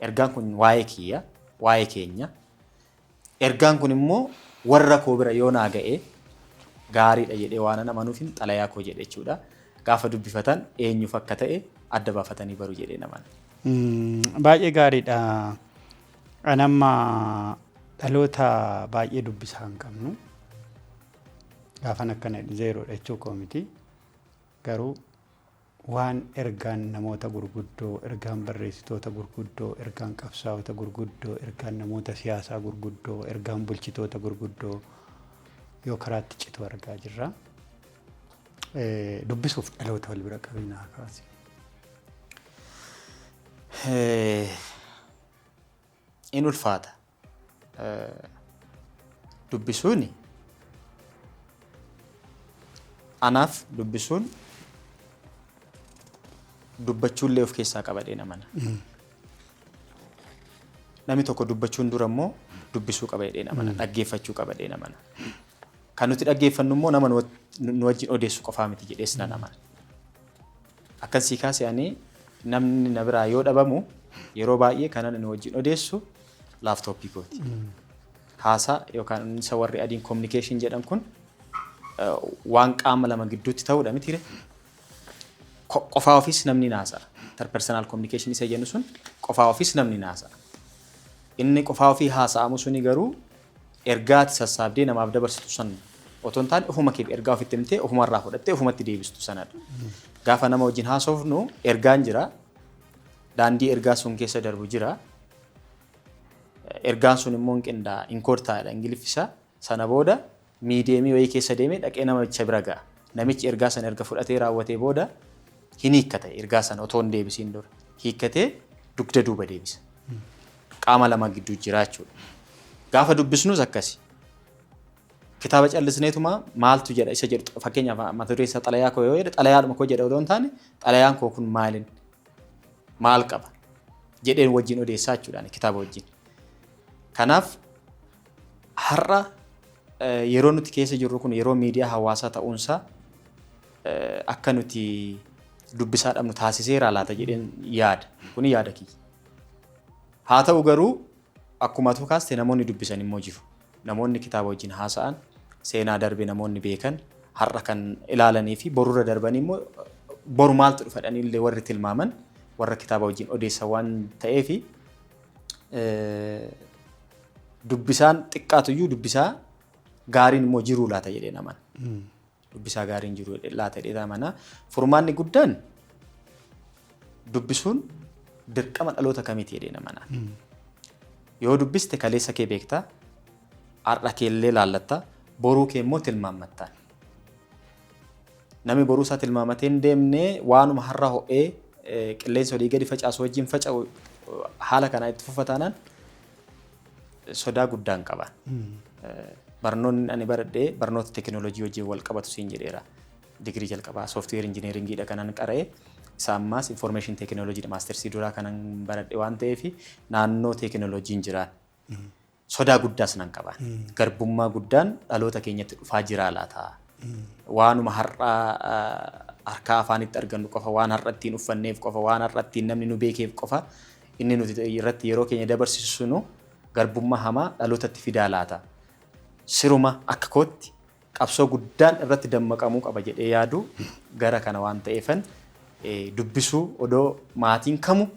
Ergaan kun waa'ee kiyya, waa'ee keenya. Ergaan kun immoo warra koo bira yoo naa ga'e gaariidha jedhee waan amanuuf xalayaa koo jedhe jechuudha. Gaafa dubbifatan eenyuuf akka ta'e adda baafatanii baru jedhee naman. Baay'ee gaariidha. Anamma dhaloota baay'ee dubbisaa hin qabnu. Gaafan akkana zeeroodha jechuu koo miti. Garuu waan ergaan namoota gurguddoo, ergaan barreessitoota gurguddoo, ergaan qabsaa'ota gurguddoo, ergaan namoota siyaasaa gurguddoo, ergaan bulchitoota gurguddoo yoo karaatti citu argaa jirra. Dubbisuuf dhaloota wal bira qabinaa kaasi. In ulfaata. Dubbisuuni anaaf dubbisuun dubbachuullee of keessaa qabadhee namana. Namni tokko dubbachuun dura immoo dubbisuu qabadhee namana. Dhaggeeffachuu qabadhee namana. Kan nuti dhaggeeffannu immoo nama nu wajjin odeessu qofaa miti jedhees nan amana. akkasii kaasanii namni na biraa yoo dhabamu yeroo baay'ee kanan inni wajjin odeessu laaptooppii kooti. Haasaa yookaan isa warri adiin communication jedhan kun waan qaama lama gidduutti ta'uudha mitiire. Qofaa ofiis namni naasa'a. Interpersonal communication isa jennu sun qofaa ofiis namni naasa'a. Inni qofaa ofii haasa'amu suni garuu ergaati sassaabdee namaaf dabarsitu san otoo hin taane ofuma keef ergaa ofitti himtee ofumarraa fudhattee ofumatti deebistu sanadha. Gaafa nama wajjin haasofnu ergaan jira. Daandii ergaa sun keessa darbu jira. Ergaan sun immoo qindaa inkoortaadha Ingiliffisa. Sana booda miidiyeemii wayii keessa deemee dhaqee namicha bira ga'a. Namichi ergaa sana erga fudhatee raawwatee booda hin hiikkata ergaa sana otoo hin deebisiin dura. Hiikkatee dugda duuba deebisa. Qaama lama gidduu jira jechuudha. Gaafa dubbisnus akkasi. Kitaaba callisneetuma maaltu jedha isa jedhu fakkeenyaaf mata dureen isaa xalayaa koo yoo jedhe xalayaadhuma koo jedha odoo hin taane xalayaan koo kun maal qaba jedheen wajjin odeessaa jechuudhaan kitaaba wajjin. Kanaaf har'a yeroo nuti keessa jirru kun yeroo miidiyaa hawaasaa ta'uunsaa akka nuti dubbisaa dhabnu taasiseera laata jedheen yaada. Kuni yaada kiyya. Haa ta'u garuu akkuma atu kaaste namoonni dubbisan immoo jiru. Namoonni kitaaba wajjin haasa'an seenaa darbe namoonni beekan har'a kan ilaalanii fi borurra darbanii immoo boru maaltu dhufadhanii illee warri tilmaaman warra kitaaba wajjin odeessan waan ta'eef dubbisaan xiqqaatuyyuu dubbisaa gaariin immoo jiruu laata jedhee naman. Dubbisaa gaariin jiruu laata jedhee namana. Furmaanni guddaan dubbisuun dirqama dhaloota kamiiti jedhee namana. Yoo dubbiste kaleessa kee beektaa har'a keellee laallatta boruu kee immoo tilmaammattaan. Namni boruu isaa tilmaammatee hin deemne waanuma har'a ho'ee qilleensa olii gadi facaasu wajjin faca'u haala kanaa itti fufataanaan sodaa guddaan qaban. Barnoonni ani baradhee barnoota teekinooloojii wajjin wal qabatu siin jedheera. Digirii jalqabaa sooftiweer injineeringiidha kanan qara'ee isa ammaas information teekinooloojiidha maastersii duraa kanan baradhee waan ta'eef naannoo teekinooloojiin jiraan. Sodaa guddaas nan qaban. Garbummaa guddaan dhaloota keenyatti dhufaa jira laata. Waanuma harkaa afaanitti argannu qofa waan har'a ittiin uffanneef qofa waan har'a ittiin namni nu beekeef qofa inni nuti irratti yeroo keenya dabarsisnu garbummaa hamaa dhalootatti fidaa laata. Siruma akka kootti qabsoo guddaan irratti dammaqamuu qaba jedhee yaadu gara kana waan ta'eefan dubbisuu odoo maatiin kamu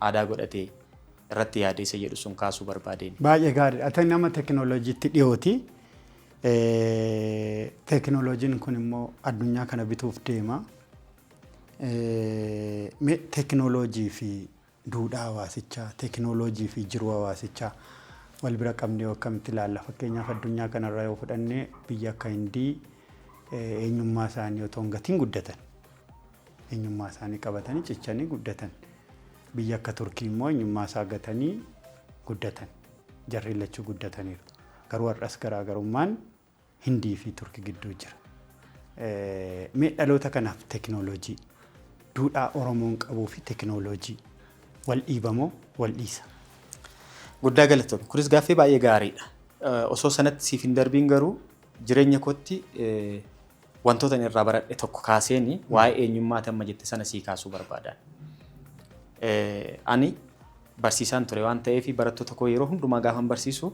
aadaa godhatee irratti yaadessa jedhu sun kaasuu barbaadeen. Baay'ee gaariidha. Ati nama teekinooloojiitti dhiyooti. Teekinooloojiin kun immoo addunyaa kana bituuf deema. Teekinooloojii fi duudhaa hawaasichaa, teekinooloojii fi jiruu hawaasichaa wal bira qabnee yoo akkamitti ilaalla. Fakkeenyaaf addunyaa kanarraa yoo fudhannee biyya akka Hindii eenyummaa isaanii otoo hin gatiin guddatan. Eenyummaa isaanii qabatanii cichanii guddatan. Biyya akka Turkii immoo eenyummaa isaa gatanii guddatan. Jarri lachuu guddataniiru. Garuu har'as garaagarummaan Hindii fi Turkii gidduu jira. Mee dhaloota kanaaf teekinooloojii duudhaa Oromoon qabuu fi teekinooloojii wal dhiibamoo wal dhiisa? Guddaa galatoomne. Kunis gaaffii baay'ee gaariidha. Osoo sanatti siif hin darbiin garuu jireenya kootti wantoota inni irraa baradhe tokko kaaseeni waa'ee eenyummaa amma jette sana sii kaasuu barbaadan. Ani barsiisaan ture waan ta'eef barattoota koo yeroo hundumaa gaafan barsiisu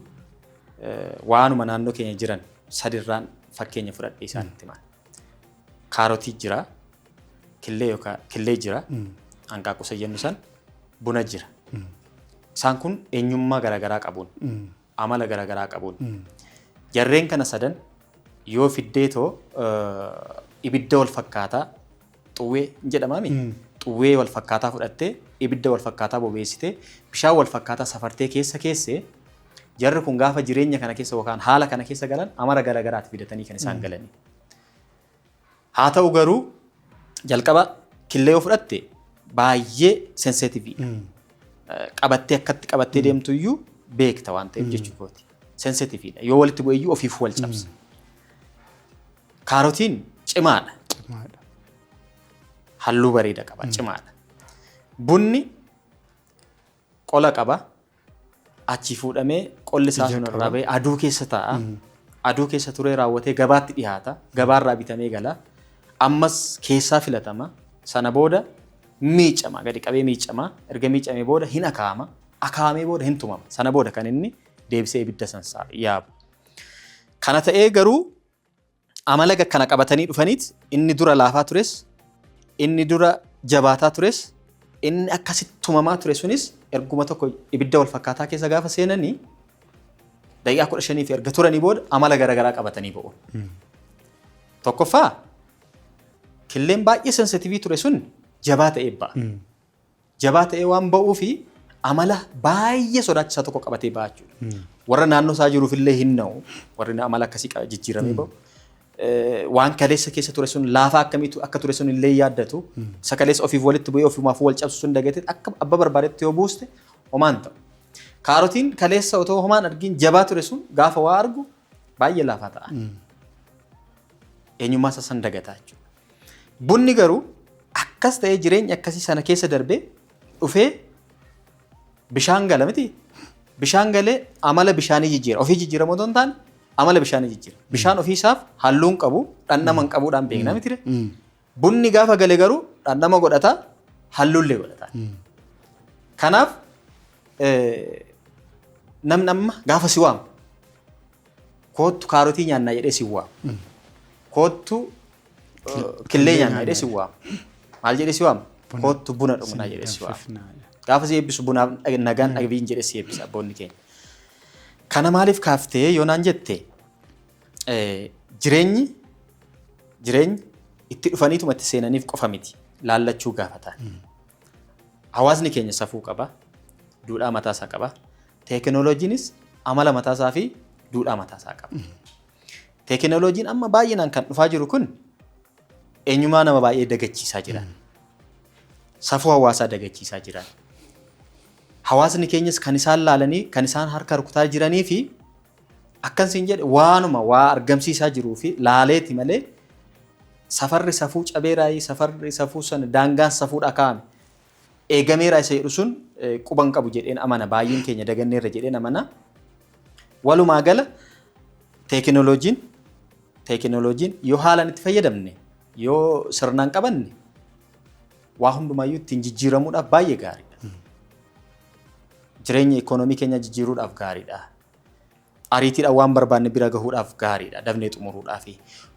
waanuma naannoo keenya jiran sadirraan fakkeenya fudhadhee isaanitti himan. Kaarotii jira, killee jira, hanqaaquu jennu san, buna jira. Isaan kun eenyummaa garaagaraa qabuun, amala garaagaraa qabuun. Jarreen kana sadan yoo fiddeetoo ibidda wal fakkaataa xuwwee jedhamaami. Xuwwee wal fakkaataa fudhattee ibidda wal fakkaataa bobeessitee bishaan wal fakkaataa safartee keessee jarri kun gaafa jireenya kana keessa yookaan haala kana keessa galan amala garaagaraatti fidatanii kan isaan galanii. Haa ta'u garuu jalqaba killee yoo fudhatte baay'ee sensitiiviidha. Qabattee akkatti qabattee deemtu iyyuu beekta waan ta'eef jechuudha. Sensitiiviidha. Yoo walitti bu'e iyyuu ofiif wal cabsa. Kaarotiin cimaadha. Halluu bareeda qaba, cimaadha. Bunni qola qaba. Achi fuudhamee qolli isaa sun irraa ba'ee aduu keessa taa'a. Aduu keessa turee raawwatee gabaatti dhiyaata. Gabaarraa bitamee gala. Ammas keessaa filatama. sana booda miicama gadi qabee miicama erga miicamee booda hin akaama akaamee booda hin tumama sana booda kan inni deebisee ibidda sansaa yaabu. Kana ta'ee garuu amala kana qabatanii dhufaniit inni dura laafaa tures inni dura jabaataa tures inni akkasitti tumamaa ture sunis erguma tokko ibidda wal fakkaataa keessa gaafa seenanii daqiiqaa 15 fi erga turanii booda amala garaagaraa qabatanii ba'u. Tokkoffaa killeen baay'ee sensitiivii ture sun jabaa ta'ee ba'a. Jabaa ta'ee waan ba'uu fi amala baay'ee sodaachisaa tokko qabatee ba'a jechuudha. Warra naannoo isaa jiruufillee hin na'u warri amala akkasii jijjiiramee ba'u. Waan kaleessa keessa ture sun laafaa akkamiitu akka ture sun illee yaaddatu isa kaleessa ofiif walitti bu'ee ofiimaaf wal cabsu sun dagatee akka abba barbaadetti yoo buuste homaan ta'u. Kaarotiin kaleessa otoo homaan argin jabaa ture sun gaafa waa argu baay'ee laafaa ta'a. Eenyummaa isaa san dagataa jechuudha. Bunni garuu akkas ta'ee jireenya akkasii sana keessa darbee dhufee bishaan gala miti. Bishaan galee amala bishaanii jijjiira. Ofii jijjiiramoo otoo hin taane amala bishaanii jijjiira. Bishaan ofiisaaf halluun qabu dhandhama hin qabuudhaan beekna miti. Bunni gaafa galee garuu dhandhama godhata halluullee godhata. Kanaaf namni amma gaafa si waamu koottu kaarotii nyaannaa jedhee si waamu. Koottu killee nyaannaa jedhee si waamu. Maal jedhee si waamu? Koottu buna dhugnaa jedhee si waamu. Gaafa si eebbisu bunaaf nagaan dhagbiin jedhee si eebbisa abboonni keenya. Kana maaliif kaaftee yoo naan jette jireenyi itti dhufaniituma itti seenaniif qofa miti laallachuu gaafatan. Hawaasni keenya safuu qaba, duudhaa mataasaa qaba. Teekinooloojiinis amala mataasaa fi duudhaa mataasaa qaba. Teekinooloojiin amma baay'inaan kan dhufaa jiru kun eenyummaa nama baay'ee dagachiisaa jiran. Safuu hawaasaa dagachiisaa jiran. Hawaasni keenyas kan isaan laalanii kan isaan harka rukutaa jiranii fi akkasiin jedhe waanuma waa argamsiisaa jiruu fi laaleeti malee safarri safuu cabeeraayii safarri safuu sana daangaan safuudha kaa'ame eegameeraa isa jedhu sun quban qabu jedheen amana baay'een keenya daganneerra jedheen amana. Walumaa gala teekinooloojiin yoo haalaan itti fayyadamne yoo sirnaan qabanne waa hundumaayyuu ittiin jijjiiramuudhaaf baay'ee gaariidha. Jireenya ikoonoomii keenya jijjiiruudhaaf gaariidha. Ariitiidhaan waan barbaanne bira gahuudhaaf gaariidha. Dafnee xumuruudhaaf.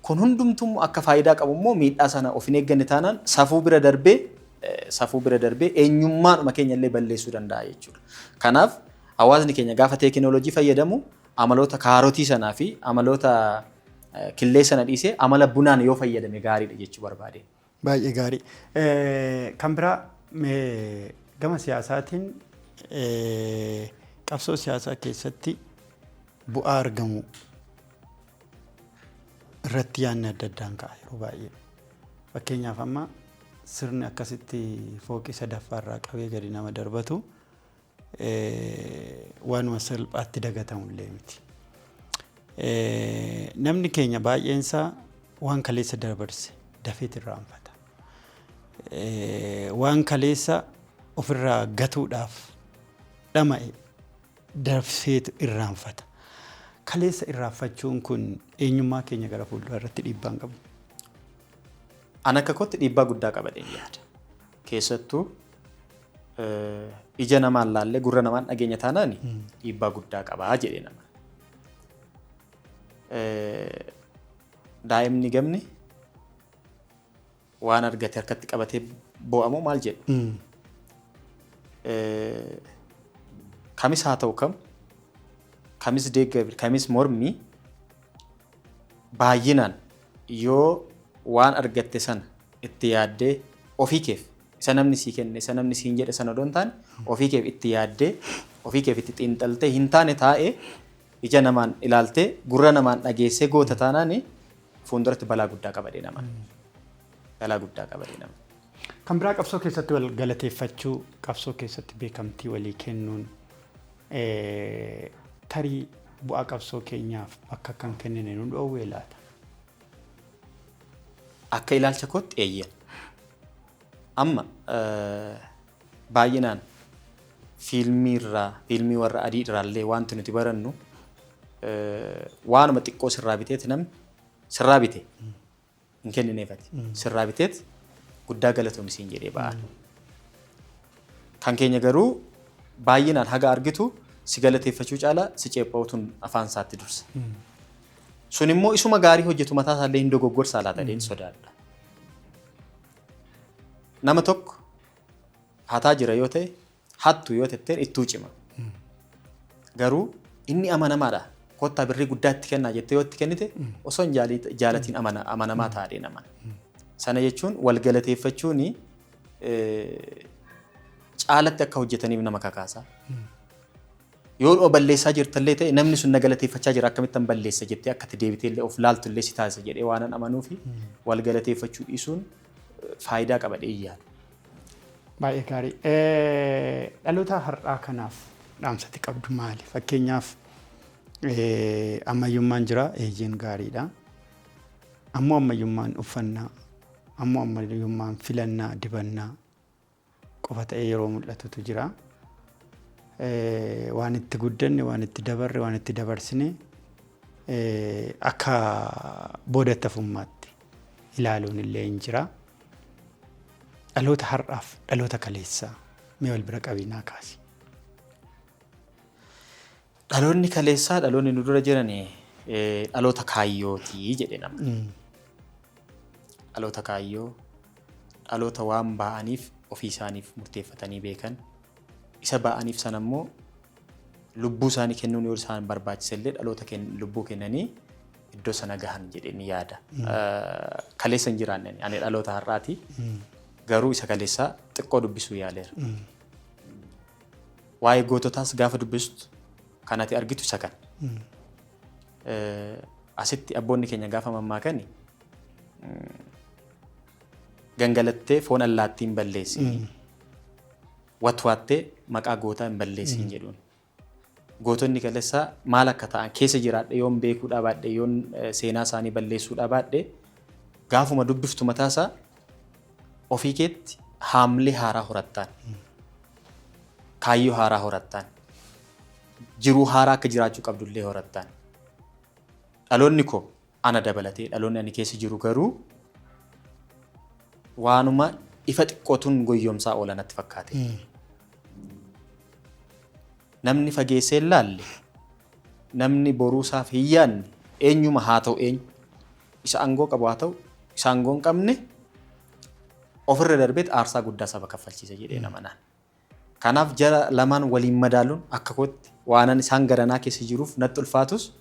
Kun hundumtuu akka faayidaa qabu immoo miidhaa sana of hin eegganne taanaan safuu bira darbee eenyummaadhuma keenya illee balleessuu danda'a jechuudha. Kanaaf hawaasni keenya gaafa teekinooloojii fayyadamu amaloota kaarotii sanaa fi amaloota killee sana dhiisee amala bunaan yoo fayyadame gaariidha jechuu barbaade. Baay'ee gaarii. Kan biraa gama siyaasaatiin qabsoo siyaasaa keessatti bu'aa argamu irratti yaadni adda addaan ka'a yeroo baay'ee. Fakkeenyaaf amma sirni akkasitti fooqii sadaffaarraa qabee gadi nama darbatu waanuma salphaatti dagatamullee miti. Namni keenya baay'eensaa waan kaleessa dabarse dafeet irraanfata. Waan kaleessa ofirraa gatuudhaaf dhama'e dafeetu irraanfata. Kaleessa irraanfachuun kun eenyummaa keenya gara fuulduraa irratti dhiibbaa qabu. An akka kootti dhiibbaa guddaa qaba jedhee yaada. Keessattuu ija namaan laallee gurra namaan dhageenya taanaan dhiibbaa guddaa qabaa jedhee nama. Daa'imni gamni waan argate harkatti qabatee boo'amoo maal jedhu. Kamis haa ta'u kam, kamis deeggarbi, kamis mormii baay'inaan yoo waan argatte sana itti yaaddee ofii keef isa namni sii kenne isa namni siin jedhe sana odoon taane ofii keef itti yaaddee ofii keef itti xiinxaltee hin taane taa'ee ija namaan ilaaltee gurra namaan dhageessee goota taanaan fuulduratti balaa guddaa qabadee nama. Balaa guddaa qabadee nama. Kan biraa qabsoo keessatti wal galateeffachuu qabsoo keessatti beekamtii walii kennuun tarii bu'aa qabsoo keenyaaf akka kan kennine nu dhoowwee laata. Akka ilaalcha kootti eeyyan. Amma baay'inaan fiilmii warra adii irraallee wanti nuti barannu waanuma xiqqoo sirraa biteeti namni sirraa bite hin kennineefati. Sirraa biteeti guddaa galatoomi siin jedhee ba'an. Kan keenya garuu baay'inaan haga argitu si galateeffachuu caalaa si ceepha'uutuun afaan isaatti dursa. Sun immoo isuma gaarii hojjetu mataa isaallee hin dogoggorsaa laata jedheen sodaadha. Nama tokko hataa jira yoo ta'e hattu yoo ta'e ittuu cima. Garuu inni amanamaadha. Kottaa birrii guddaa itti kennaa jettee yoo itti kennite osoo hin jaalatiin amanamaa taa'ee nama. Sana jechuun wal galateeffachuun caalatti akka hojjetaniif nama kakaasa. Yoo balleessaa jirtallee ta'e namni sun na galateeffachaa jira akkamittan balleessa jettee akkatti deebitee of laaltullee si taasisa jedhee waanan amanuu fi wal galateeffachuu dhiisuun faayidaa qaba dheeyyaa. Baay'ee gaarii. Dhaloota har'aa kanaaf dhaamsati qabdu maali? Fakkeenyaaf ammayyummaan jira eeyyeen gaariidha. Ammoo ammayyummaan uffannaa, ammoo ammayyummaan filannaa, dibannaa qofa ta'ee yeroo mul'atutu jira. Waan itti guddanne, waan itti dabarre, waan itti dabarsine akka boodatti hafummaatti ilaaluun illee hin jira. Dhaloota har'aaf dhaloota kaleessaa mee wal bira qabinaa kaasi. Dhaloonni kaleessaa dhaloonni nu dura jiran dhaloota kaayyootii jedhe nama. Dhaloota kaayyoo, dhaloota waan ba'aniif ofii isaaniif murteeffatanii beekan. Isa ba'aniif sana immoo lubbuu isaanii kennuun yoo isaan barbaachisellee dhaloota lubbuu kennanii iddoo sana gahan jedhee ni yaada. Kaleessa hin jiraanne ani dhaloota har'aati. Garuu isa kaleessaa xiqqoo dubbisuu yaaleera. Waa'ee goototaas gaafa dubbistu kan ati argitu isa kan. Asitti abboonni keenya gaafa mammaakani gangalattee foon allaattii hin balleessi. Watwaattee maqaa gootaa hin balleessi jedhuun. Gootonni kaleessaa maal akka ta'an keessa jiraadhe yoon beekuudhaa baadhe yoon seenaa isaanii balleessuudhaa baadhe gaafuma dubbiftu mataasaa ofii keetti haamlee haaraa horattaan. Kaayyoo haaraa horattaan. Jiruu haaraa akka jiraachuu qabdullee horattaan. Dhaloonni koo ana dabalatee dhaloonni ani keessa jiru garuu waanuma ifa xiqqootuun goyyomsaa oolanatti fakkaate. Namni fageessee laalle namni boruusaaf hin yaadne eenyuma haa ta'u eenyu isa aangoo qabu haa ta'u isa aangoo hin qabne ofirra darbeet aarsaa guddaa saba kaffalchiisa jedhee namanaan. Kanaaf jara lamaan waliin madaaluun akka kootti waanan isaan garanaa keessa jiruuf natti ulfaatus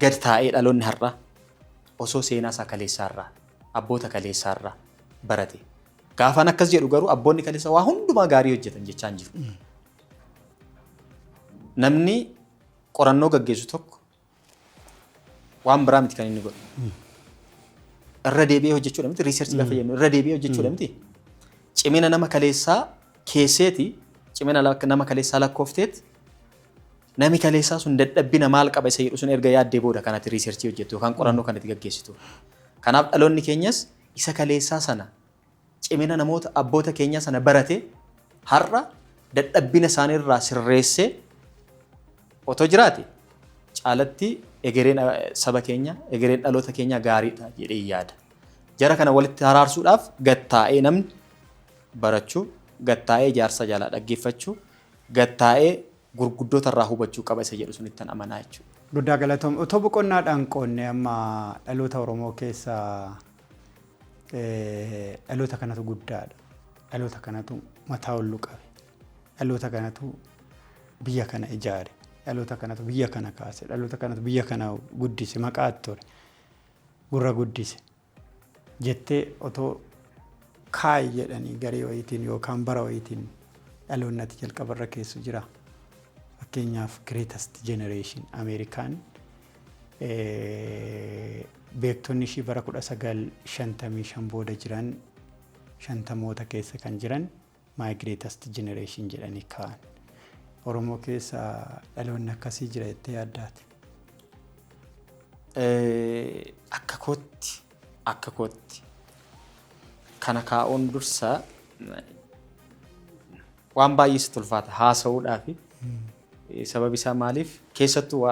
gad taa'ee dhaloonni har'aa osoo seenaa isaa kaleessaarraa abboota kaleessaarraa barate. Gaafaan akkas jedhu garuu abboonni kaleessa waa hundumaa gaarii hojjetan jechaan jiru. Namni qorannoo gaggeessu tokko waan biraa miti kan inni godhu. Irra deebi'ee hojjechuudha miti riisarchii gaafa jennu irra deebi'ee hojjechuudha miti. Cimina nama kaleessaa keesseeti cimina nama kaleessaa lakkoofteet nami kaleessaa sun dadhabbina maal qaba isa jedhu sun erga yaaddee booda kanatti riisarchii hojjettu yookaan qorannoo kanatti gaggeessitu. Kanaaf dhaloonni keenyas isa kaleessaa sana cimina namoota abboota keenyaa sana barate har'a dadhabbina isaaniirraa sirreessee otoo jiraate caalatti egereen saba keenya egereen dhaloota keenya gaariidha jedhee yaada. Jara kana walitti araarsuudhaaf gattaa'ee namni barachuu, gattaa'ee jaarsa jalaa dhaggeeffachuu, gattaa'ee gurguddoota irraa hubachuu qaba isa jedhu sunitti amanaa jechuudha. Guddaa galatoom otoo boqonnaadhaan qoonne amma dhaloota Oromoo keessa dhaloota kanatu guddaadha. Dhaloota kanatu mataa ol qabe. Dhaloota kanatu biyya kana ijaare. Dhaloota kanatu biyya kana kaase. Dhaloota kanatu biyya kana guddise maqaa ture. Gurra guddise. Jettee otoo kaayi jedhanii garee wayitiin yookaan bara wayitiin dhaloonni ati jalqabarra keessu jira. Fakkeenyaaf greatest generation Ameerikaan beektonni ishii bara 1955 booda jiran 50moota keessa kan jiran my greatest generation jedhanii kaa'an. Oromoo keessa dhaloonni akkasii jira jettee yaaddaati. Akka kootti kana kaa'uun dursa waan baay'ee sitti ulfaata haasa'uudhaaf. Sababi isaa maaliif keessattuu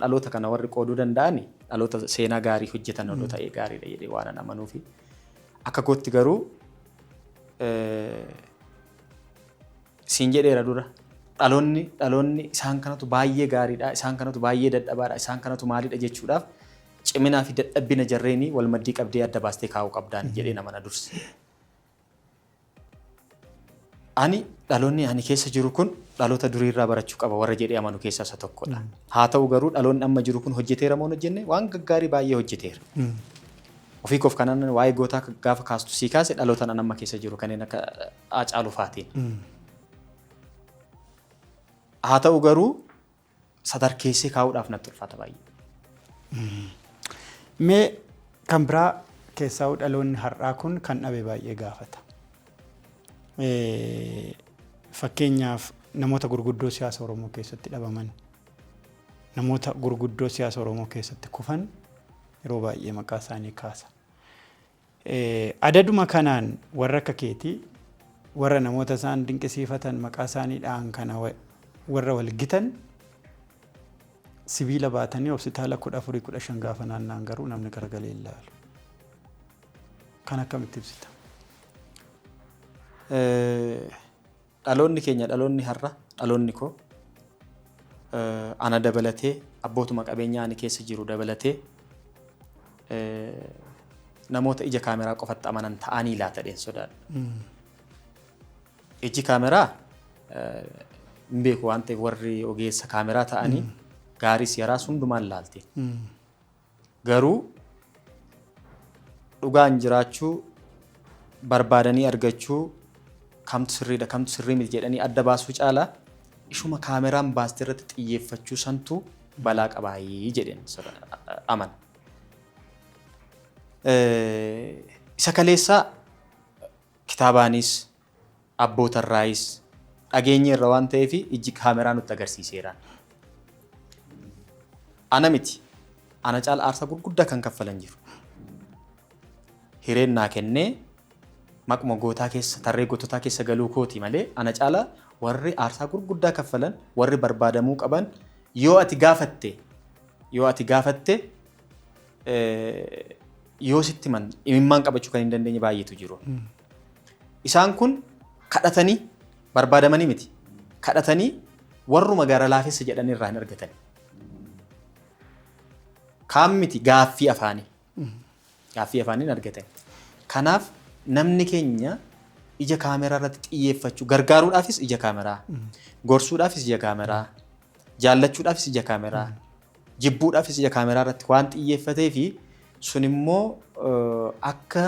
dhaloota kana warri qooduu danda'ani dhaloota seenaa gaarii hojjetan dhaloota gaariidha jedhee waan amanuufi akka kootti garuu siin jedheera dura dhaloonni isaan kanatu baay'ee gaariidha, isaan kanatu baay'ee dadhabaadha, isaan kanatu maalidha jechuudhaaf ciminaa fi dadhabbina jarreenii wal maddii qabdee adda baastee kaa'uu qabdaan jedhee nama na durse. Dhaloonni ani keessa jiru kun dhaloota duriirraa barachuu qaba warra jedhee amanu keessaa isa tokkodha. Haa ta'u garuu dhaloonni amma jiru kun hojjeteera moo hin hojjenne waan gaggaarii baay'ee hojjeteera. Ofii koof kanan waa'ee gootaa gaafa kaastu sii kaase dhaloota nan amma keessa jiru kanneen akka Haacaaluu fa'aatiin. Haa ta'u garuu sadarkeessee kaa'uudhaaf natti ulfaata baay'ee. Mee kan biraa keessaa dhaloonni har'aa kun kan dhabe baay'ee gaafata. Fakkeenyaaf namoota gurguddoo siyaasa Oromoo keessatti dhabaman, namoota gurguddoo siyaasa Oromoo keessatti kufan yeroo baay'ee maqaa isaanii kaasa. Adaduma kanaan warra akka keetii warra namoota isaan dinqisiifatan maqaa isaaniidhaan kana warra walgitan sibiila baatanii hospitaala 14-15 gaafa naanna'an garuu namni garagalee ilaalu. Kan akkamitti ibsita? Dhaloonni keenya dhaloonni har'a dhaloonni koo ana dabalatee abbootuma qabeenyaa ani keessa jiru dabalatee namoota ija kaameraa qofatti amanan ta'anii laatadheen sodaadha. Iji kaameraa hin beeku waan ta'eef warri ogeessa kaameraa ta'anii gaariis yaraas hundumaan laalte. Garuu dhugaan jiraachuu barbaadanii argachuu kamtu sirriidha kamtu sirrii miti jedhanii adda baasuu caalaa ishuma kaameraan baastee irratti xiyyeeffachuu santu balaa qabaayii jedheen amana. Isa kaleessaa kitaabaanis abbootarraayis dhageenya irra waan ta'eef iji kaameraa nutti agarsiiseera. Ana miti ana caala aarsaa gurguddaa kan kaffalan jiru. Hireen naa kennee maquma gootaa keessa tarree goototaa keessa galuu kooti malee ana caala warri aarsaa gurguddaa kaffalan warri barbaadamuu qaban yoo ati gaafatte yoo sitti imimmaan qabachuu kan hin dandeenye baay'eetu jiru. Isaan kun kadhatanii barbaadamanii miti kadhatanii warruma gara laafessa jedhanii irraa hin argatan. Kaan miti gaaffii afaaniin argatan. Kanaaf namni keenya ija kaameraa irratti xiyyeeffachuu gargaaruudhaafis ija kaameraa, gorsuudhaafis ija kaameraa, jaallachuudhaafis ija kaameraa, jibbuudhaafis ija kaameraa irratti waan xiyyeeffatee fi sun immoo akka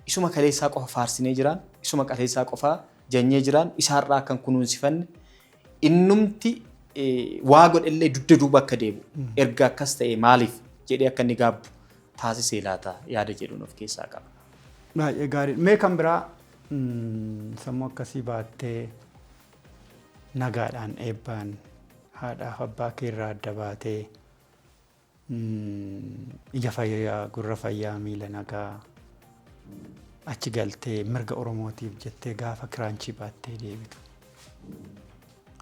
isuma kaleessaa qofa faarsinee jiran, isuma kaleessaa qofa janyee jiran isaarraa akkan kunuunsifanne innumti waa godhellee dugda duuba akka deebi'u erga akkas ta'e maaliif jedhee akka inni gaabbu taasisee laata yaada jedhuun of keessaa qaba. Baay'ee gaarii. Mee kan biraa sammuu akkasii baattee nagaadhaan eebbaan haadhaaf abbaa kee irraa adda baatee ija fayyaa gurra fayyaa miila nagaa achi galtee mirga Oromootiif jettee gaafa kiraanchii baattee deebitu.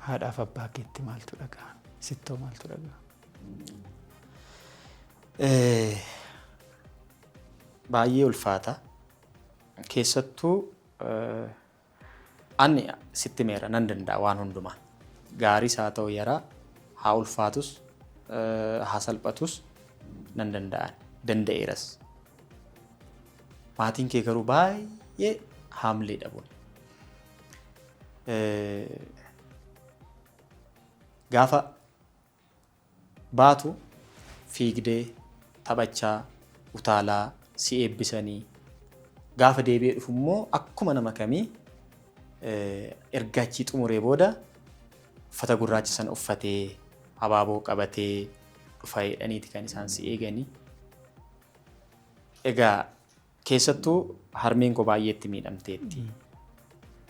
Haadhaaf abbaa keetti maaltu dhaga'a? Sittoo maaltu dhaga'a? Baay'ee ulfaata. Keessattuu ani sitti meera nan danda'a waan hundumaa. Gaariis haa ta'u yaraa haa ulfaatus haa salphatus nan danda'eeras. Maatiin kee garuu baay'ee haamlee dhabuun. Gaafa baatu fiigdee taphachaa utaalaa si eebbisanii gaafa deebi'ee dhufu immoo akkuma nama kamii erga achii xumuree booda uffata gurraacha sana uffatee habaaboo qabatee dhufa jedhaniiti kan isaan si eeganii. Egaa keessattuu harmeen koo baay'eetti miidhamteetti.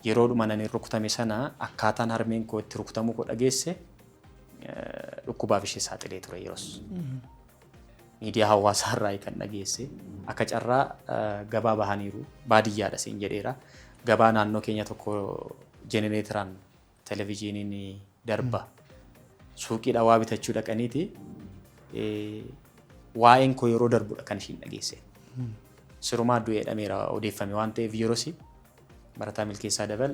Yeroo dhuma nani rukutame sana akkaataan harmeen koo itti rukutamuu koo dhageesse dhukkubaaf ishee saaxilee ture yeroos. Miidiyaa hawaasaa irraa kan dhageesse akka carraa gabaa bahaniiru baadiyyaadha siin jedheera. Gabaa naannoo keenya tokko jenereetiraan televezyiiniin darba suuqiidha waa bitachuu dhaqaniiti waa'een koo yeroo darbudha kan ishiin dhageesse. Sirumaa du'ee dhameera odeeffame waan ta'eef yeroosi barataa milkeessaa dabal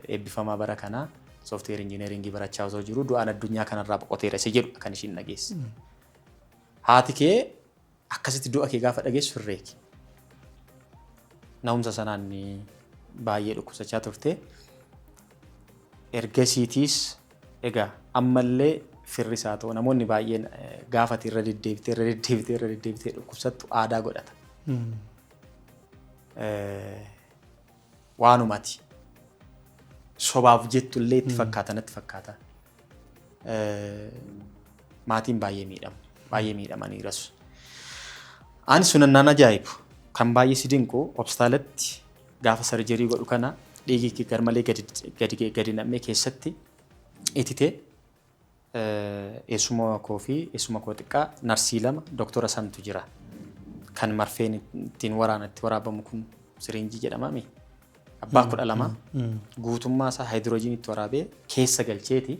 eebbifamaa bara kanaa software engineering barachaa osoo jiru du'aan addunyaa kanarraa boqoteera isa jedhu kan ishiin dhageesse. Haati kee akkasitti du'a kee gaafa dhageessu firreeki. Na'umsa sanaan baay'ee dhukkubsachaa turte. Ergasiitiis egaa ammallee firris haa ta'u namoonni baay'een gaafati irra deddeebitee dhukkubsattu aadaa godhata. Waanumati. Sobaaf jettullee itti fakkaata natti fakkaata. Maatiin baay'ee miidhamaniiras. Ani sunannaan ajaa'ibu kan baay'ee si dinqu obstaalatti gaafa sarjerii godhu kana dhiigi garmalee gadi nam'ee keessatti ititee eessuma koo fi eessuma koo xiqqaa narsii 2 doktora santu jira. Kan marfeen ittiin waraanatti waraabamu kun siriinjii jedhamami. Abbaa 12 guutummaa isaa haayidroojiniitti waraabee keessa galcheeti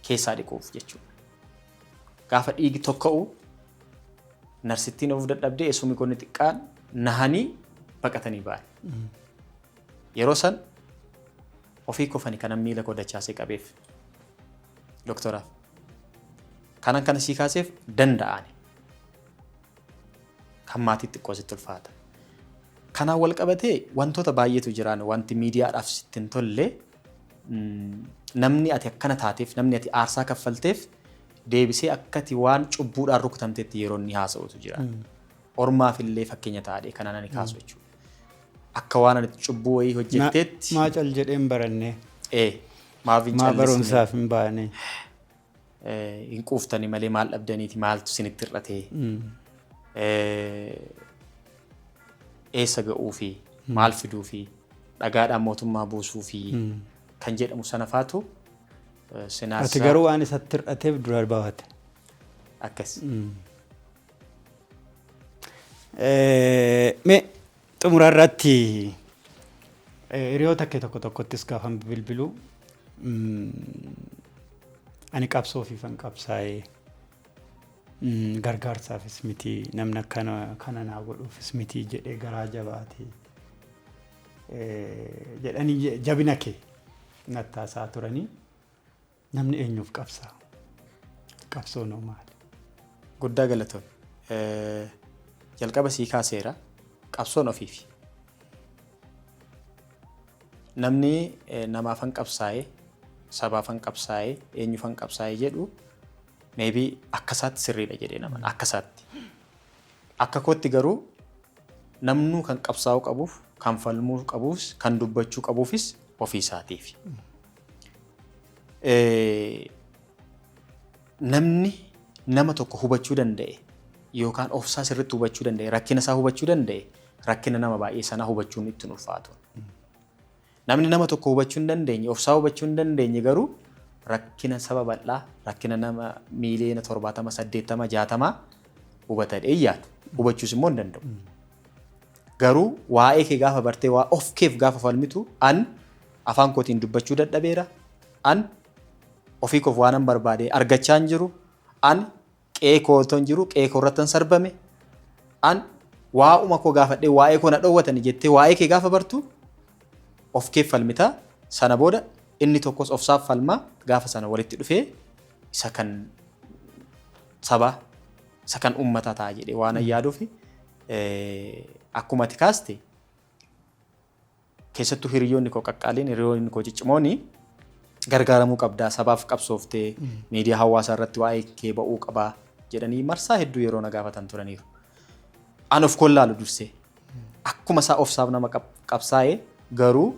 keessaa dhiquuf jechuudha. Gaafa dhiigi tokka'u narsittiin of dadhabdee eessumni konni xiqqaan nahanii baqatanii ba'an. Yeroo san ofii kofanii kanan miila koo dachaasee qabeef doktoraaf. Kanan kana sii kaaseef danda'ani. Kan maatii xiqqoo sitti ulfaata. Kanaan wal qabatee wantoota baay'eetu jiraan wanti miidiyaadhaaf sitti hin tolle namni ati akkana taateef namni ati aarsaa kaffalteef deebisee akkati waan cubbuudhaan rukutamteetti yeroo inni haasa'utu jira. Ormaaf illee fakkeenya taa'ee kanaan ani kaasu jechuudha. Akka waan ani cubbuu wayii hojjetteetti. Maa cal jedheen barannee. Maaf hin callisne. Maa barumsaaf hin baane. Hin quuftanii malee maal dhabdaniiti maaltu sinitti hir'atee. Eessa ga'uu fi maal fiduu fi dhagaadhaan mootummaa buusuu fi kan jedhamu sana faatu sinaasa. Ati garuu waan isatti hir'ateef dura baawate. Akkas. Mee xumura irratti hiriyoota kee tokko tokkottis gaafan bilbiluu ani qabsoo fi fan qabsaa'ee gargaarsaafis miti namni kana naa godhuufis miti jedhee garaa jabaatee jedhanii jabina kee nattaasaa turanii namni eenyuuf qabsaa? Qabsoon hoo maali? Guddaa galatoon. Jalqaba sii kaaseera qabsoon ofiifi. Namni namaafan qabsaa'ee sabaafan qabsaa'ee eenyuufan qabsaa'ee jedhu maybe akkasaatti sirriidha jedhee naman akkasaatti. Akka kootti garuu namnuu kan qabsaa'uu qabuuf kan falmuu qabuus kan dubbachuu qabuufis ofii isaatiif. Namni nama tokko hubachuu danda'e yookaan ofsaa sirriitti hubachuu danda'e rakkina isaa hubachuu danda'e rakkina nama baay'ee sanaa hubachuun ittiin ulfaatu. Namni nama tokko hubachuu hin dandeenye ofsaa hubachuu hin dandeenye garuu rakkina saba bal'aa rakkina nama miiliyoona 70 80 60 hubatadhee yaadu hubachuus immoo hin danda'u. Garuu waa'ee kee gaafa bartee waa of keef gaafa falmitu an afaan kootiin dubbachuu dadhabeera an ofii koof waanan barbaade argachaa hin jiru an qe'ee kooton jiru qe'ee koo irratti sarbame an waa'uma koo gaafadhee waa'ee koo na dhoowwatani jettee waa'ee kee gaafa bartu of keef falmita sana booda inni tokkos ofsaaf falmaa gaafa sana walitti dhufee isa kan sabaa isa kan uummataa ta'a jedhee waan yaaduuf akkuma ati kaaste keessattuu hiriyoonni koo qaqqaaliin hiriyoonni koo ciccimooni gargaaramuu qabdaa sabaaf qabsooftee miidiyaa hawaasaa irratti waa'ee kee ba'uu qabaa jedhanii marsaa hedduu yeroo na gaafatan turaniiru. An of kollaalu dursee akkuma isaa ofsaaf nama qabsaa'ee garuu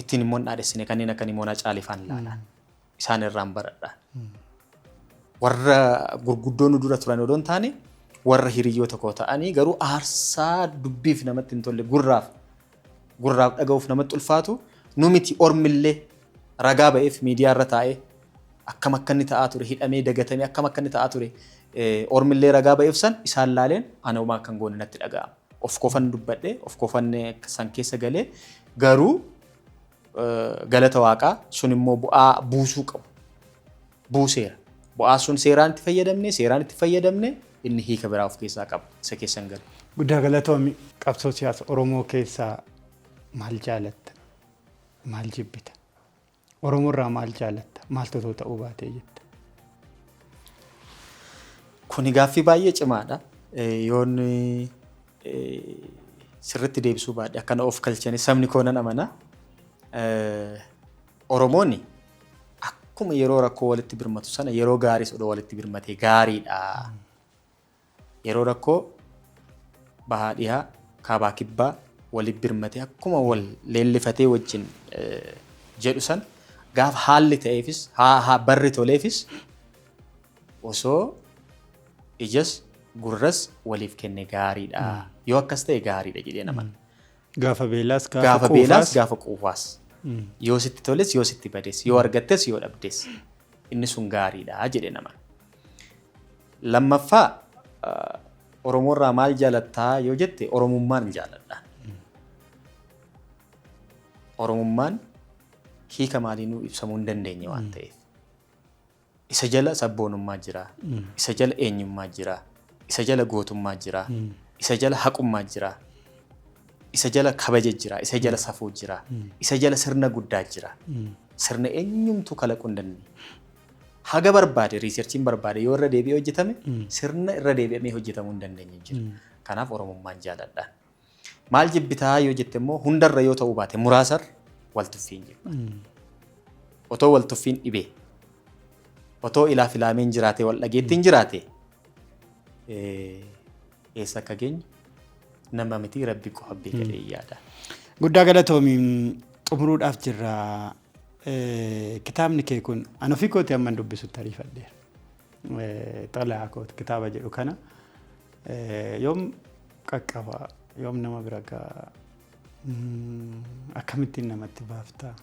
ittiin immoo dhaadessine kanneen akka Nimoonaa Caalifaan ilaalan isaan irraan baradhaan. Warra gurguddoon dura turan odoo hin taane warra hiriyoota koo ta'anii garuu aarsaa dubbiif namatti hin tolle gurraaf dhaga'uuf namatti ulfaatu nu miti ormillee ragaa ba'eef miidiyaa irra taa'ee akkam akka inni ta'aa ture hidhamee dagatamee akkam akka inni ta'aa ture ormillee ragaa ba'eef san isaan laaleen ana uumaa kan goone natti dhaga'ama. Of kofan dubbadhee of kofan san keessa galee garuu galata waaqaa sun immoo bu'aa buusuu qabu. Buuseera. Bu'aa sun seeraan itti fayyadamne inni hiika biraa of keessaa qaba. Isa keessan galu. Guddaa galatoomi qabsoo siyaasa Oromoo keessaa maal jaalatta? Maal jibbita? Oromoorraa maal jaalatta? Maaltu ta'uu baatee jetta? Kuni gaaffii baay'ee cimaadha. Yoon sirriitti deebisuu baadhe akkana of galchanii sabni koo nan amana. Oromoonni akkuma yeroo rakkoo walitti birmatu sana yeroo gaarii odoo walitti birmatee gaariidha. Yeroo rakkoo bahaa dhiyaa kaabaa kibbaa walitti birmatee akkuma wal leellifatee wajjin jedhu san gaafa haalli ta'eefis barri toleefis osoo ijas gurras waliif kenne gaariidha. Yoo akkas ta'e gaariidha jedhee naman. Gaafa beelaas gaafa quufaas. Yoo sitti toles yoo sitti bades yoo argattes yoo dhabdes inni sun gaariidha jedhee naman. Lammaffaa Oromoorraa maal jaalattaa yoo jette Oromummaan jaaladha. Oromummaan hiika maaliinuu ibsamuu hin dandeenye waan ta'eef. Isa jala sabboonummaa jira. Isa jala eenyummaa jira. Isa jala gootummaa jira. Isa jala haqummaa jira. Isa jala kabaja jira. Isa jala safuu jira. Isa jala sirna guddaa jira. Sirna eenyumtu kalaquu hin dandeenye. Haga barbaade riisarchiin barbaade yoo irra deebi'ee hojjetame sirna irra deebi'amee hojjetamuu hin dandeenye jira. Kanaaf Oromummaan jaaladha. Maal jibbitaa yoo jette immoo hundarra yoo ta'uu baate muraasarra waltuffiin jibba. Otoo waltuffiin dhibee otoo ilaa filaameen jiraate wal dhageettiin jiraate eessa akka geenyu nama miti rabbi qofa beekee yaada. Guddaa galatoomiin xumuruudhaaf jirra. Kitaabni kee kun an ofii kooti amman dubbisutti ariifadheera. Xalayaa kooti kitaaba jedhu kana yoom qaqqaba yoom nama bira ga'a akkamittiin namatti baaftaa?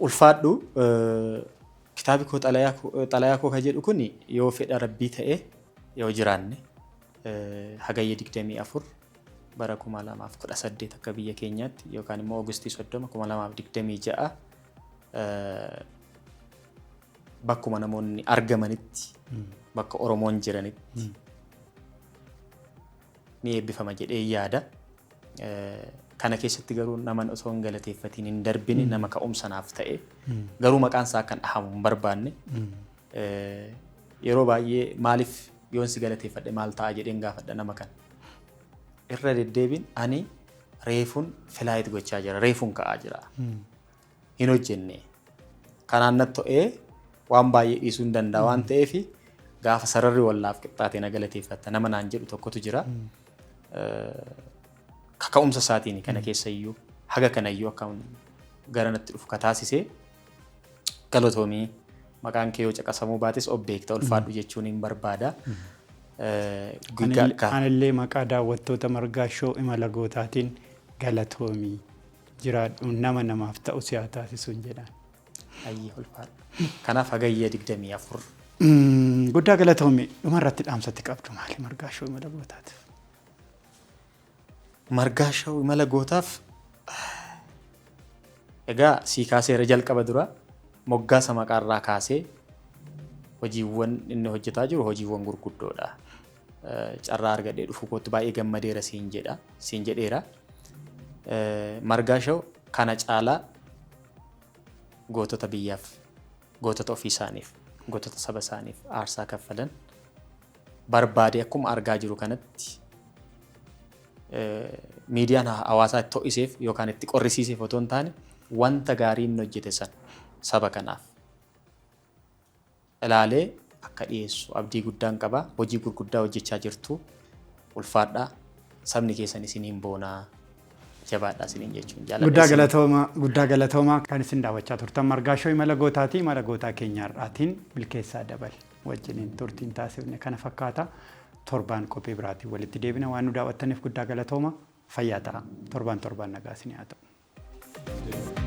Ulfaadhu kitaabi koo xalayaa koo kan jedhu kun yoo fedha rabbii ta'e yoo jiraanne hagayya 24 bara 2018 akka biyya keenyaatti yookaan immoo Oogustii 30 2026 bakkuma namoonni argamanitti bakka Oromoon jiranitti ni eebbifama jedhee yaada. Kana keessatti garuu nama osoo hin galateeffatiin hin darbine nama ka'umsa naaf ta'e garuu maqaan isaa kan dhahamu hin barbaanne yeroo baay'ee maaliif yoon si galateeffadhe maal ta'a jedheen gaafadha nama kan irra deddeebiin ani reefuun filaayit gochaa jira reefuun ka'aa jira hin hojjenne kanaan natti to'ee waan baay'ee dhiisuu hin danda'a waan ta'eef gaafa sararri wallaaf qixxaatee na galateeffatta nama naan jedhu tokkotu jira. Kaka'umsa isaatiin kana keessa iyyuu haga kana iyyuu akka gara natti dhufu kataasisee galatoomii maqaan kee yoo caqasamuu baates obbeekta ulfaadhu jechuun hin barbaada. Anillee maqaa daawwattoota Margaa Shoo imala gootaatiin galatoomii jiraadhu nama namaaf ta'u siyaa taasisuun jedhaan. Ayyee ulfaadhu. Kanaaf hagayya 24. Guddaa galatoomii dhumarratti dhaamsatti qabdu maali Margaa Shoo imala gootaatiif? Margaa Shoo imala gootaaf egaa sii kaaseera jalqaba dura moggaasa maqaarraa kaasee hojiiwwan inni hojjetaa jiru hojiiwwan gurguddoodha. Carraa argadhee dhufu kootti baay'ee gammadeera siin jedheera. Margaa Shoo kana caalaa gootota biyyaaf, gootota ofii isaaniif, gootota saba isaaniif aarsaa kaffalan barbaade akkuma argaa jiru kanatti miidiyaan hawaasaa itti ho'iseef yookaan itti qorrisiiseef otoo hin taane wanta gaarii inni hojjete san saba kanaaf ilaalee akka dhiyeessu abdii guddaan qaba. Hojii gurguddaa hojjechaa jirtu ulfaadhaa sabni keessan isiniin boonaa jabaadhaa isiniin jechuun jaalladha. Guddaa galatoomaa kan isin daawwachaa turtan Margaa Shoo imala gootaatii imala gootaa keenya har'aatiin milkeessaa dabale wajjiniin turtiin taasifne kana fakkaata. Torbaan qophii biraatiin walitti deebina waan nu daawwattaniif guddaa galatooma fayyaa ta'a. Torbaan nagaa isin haa ta'u.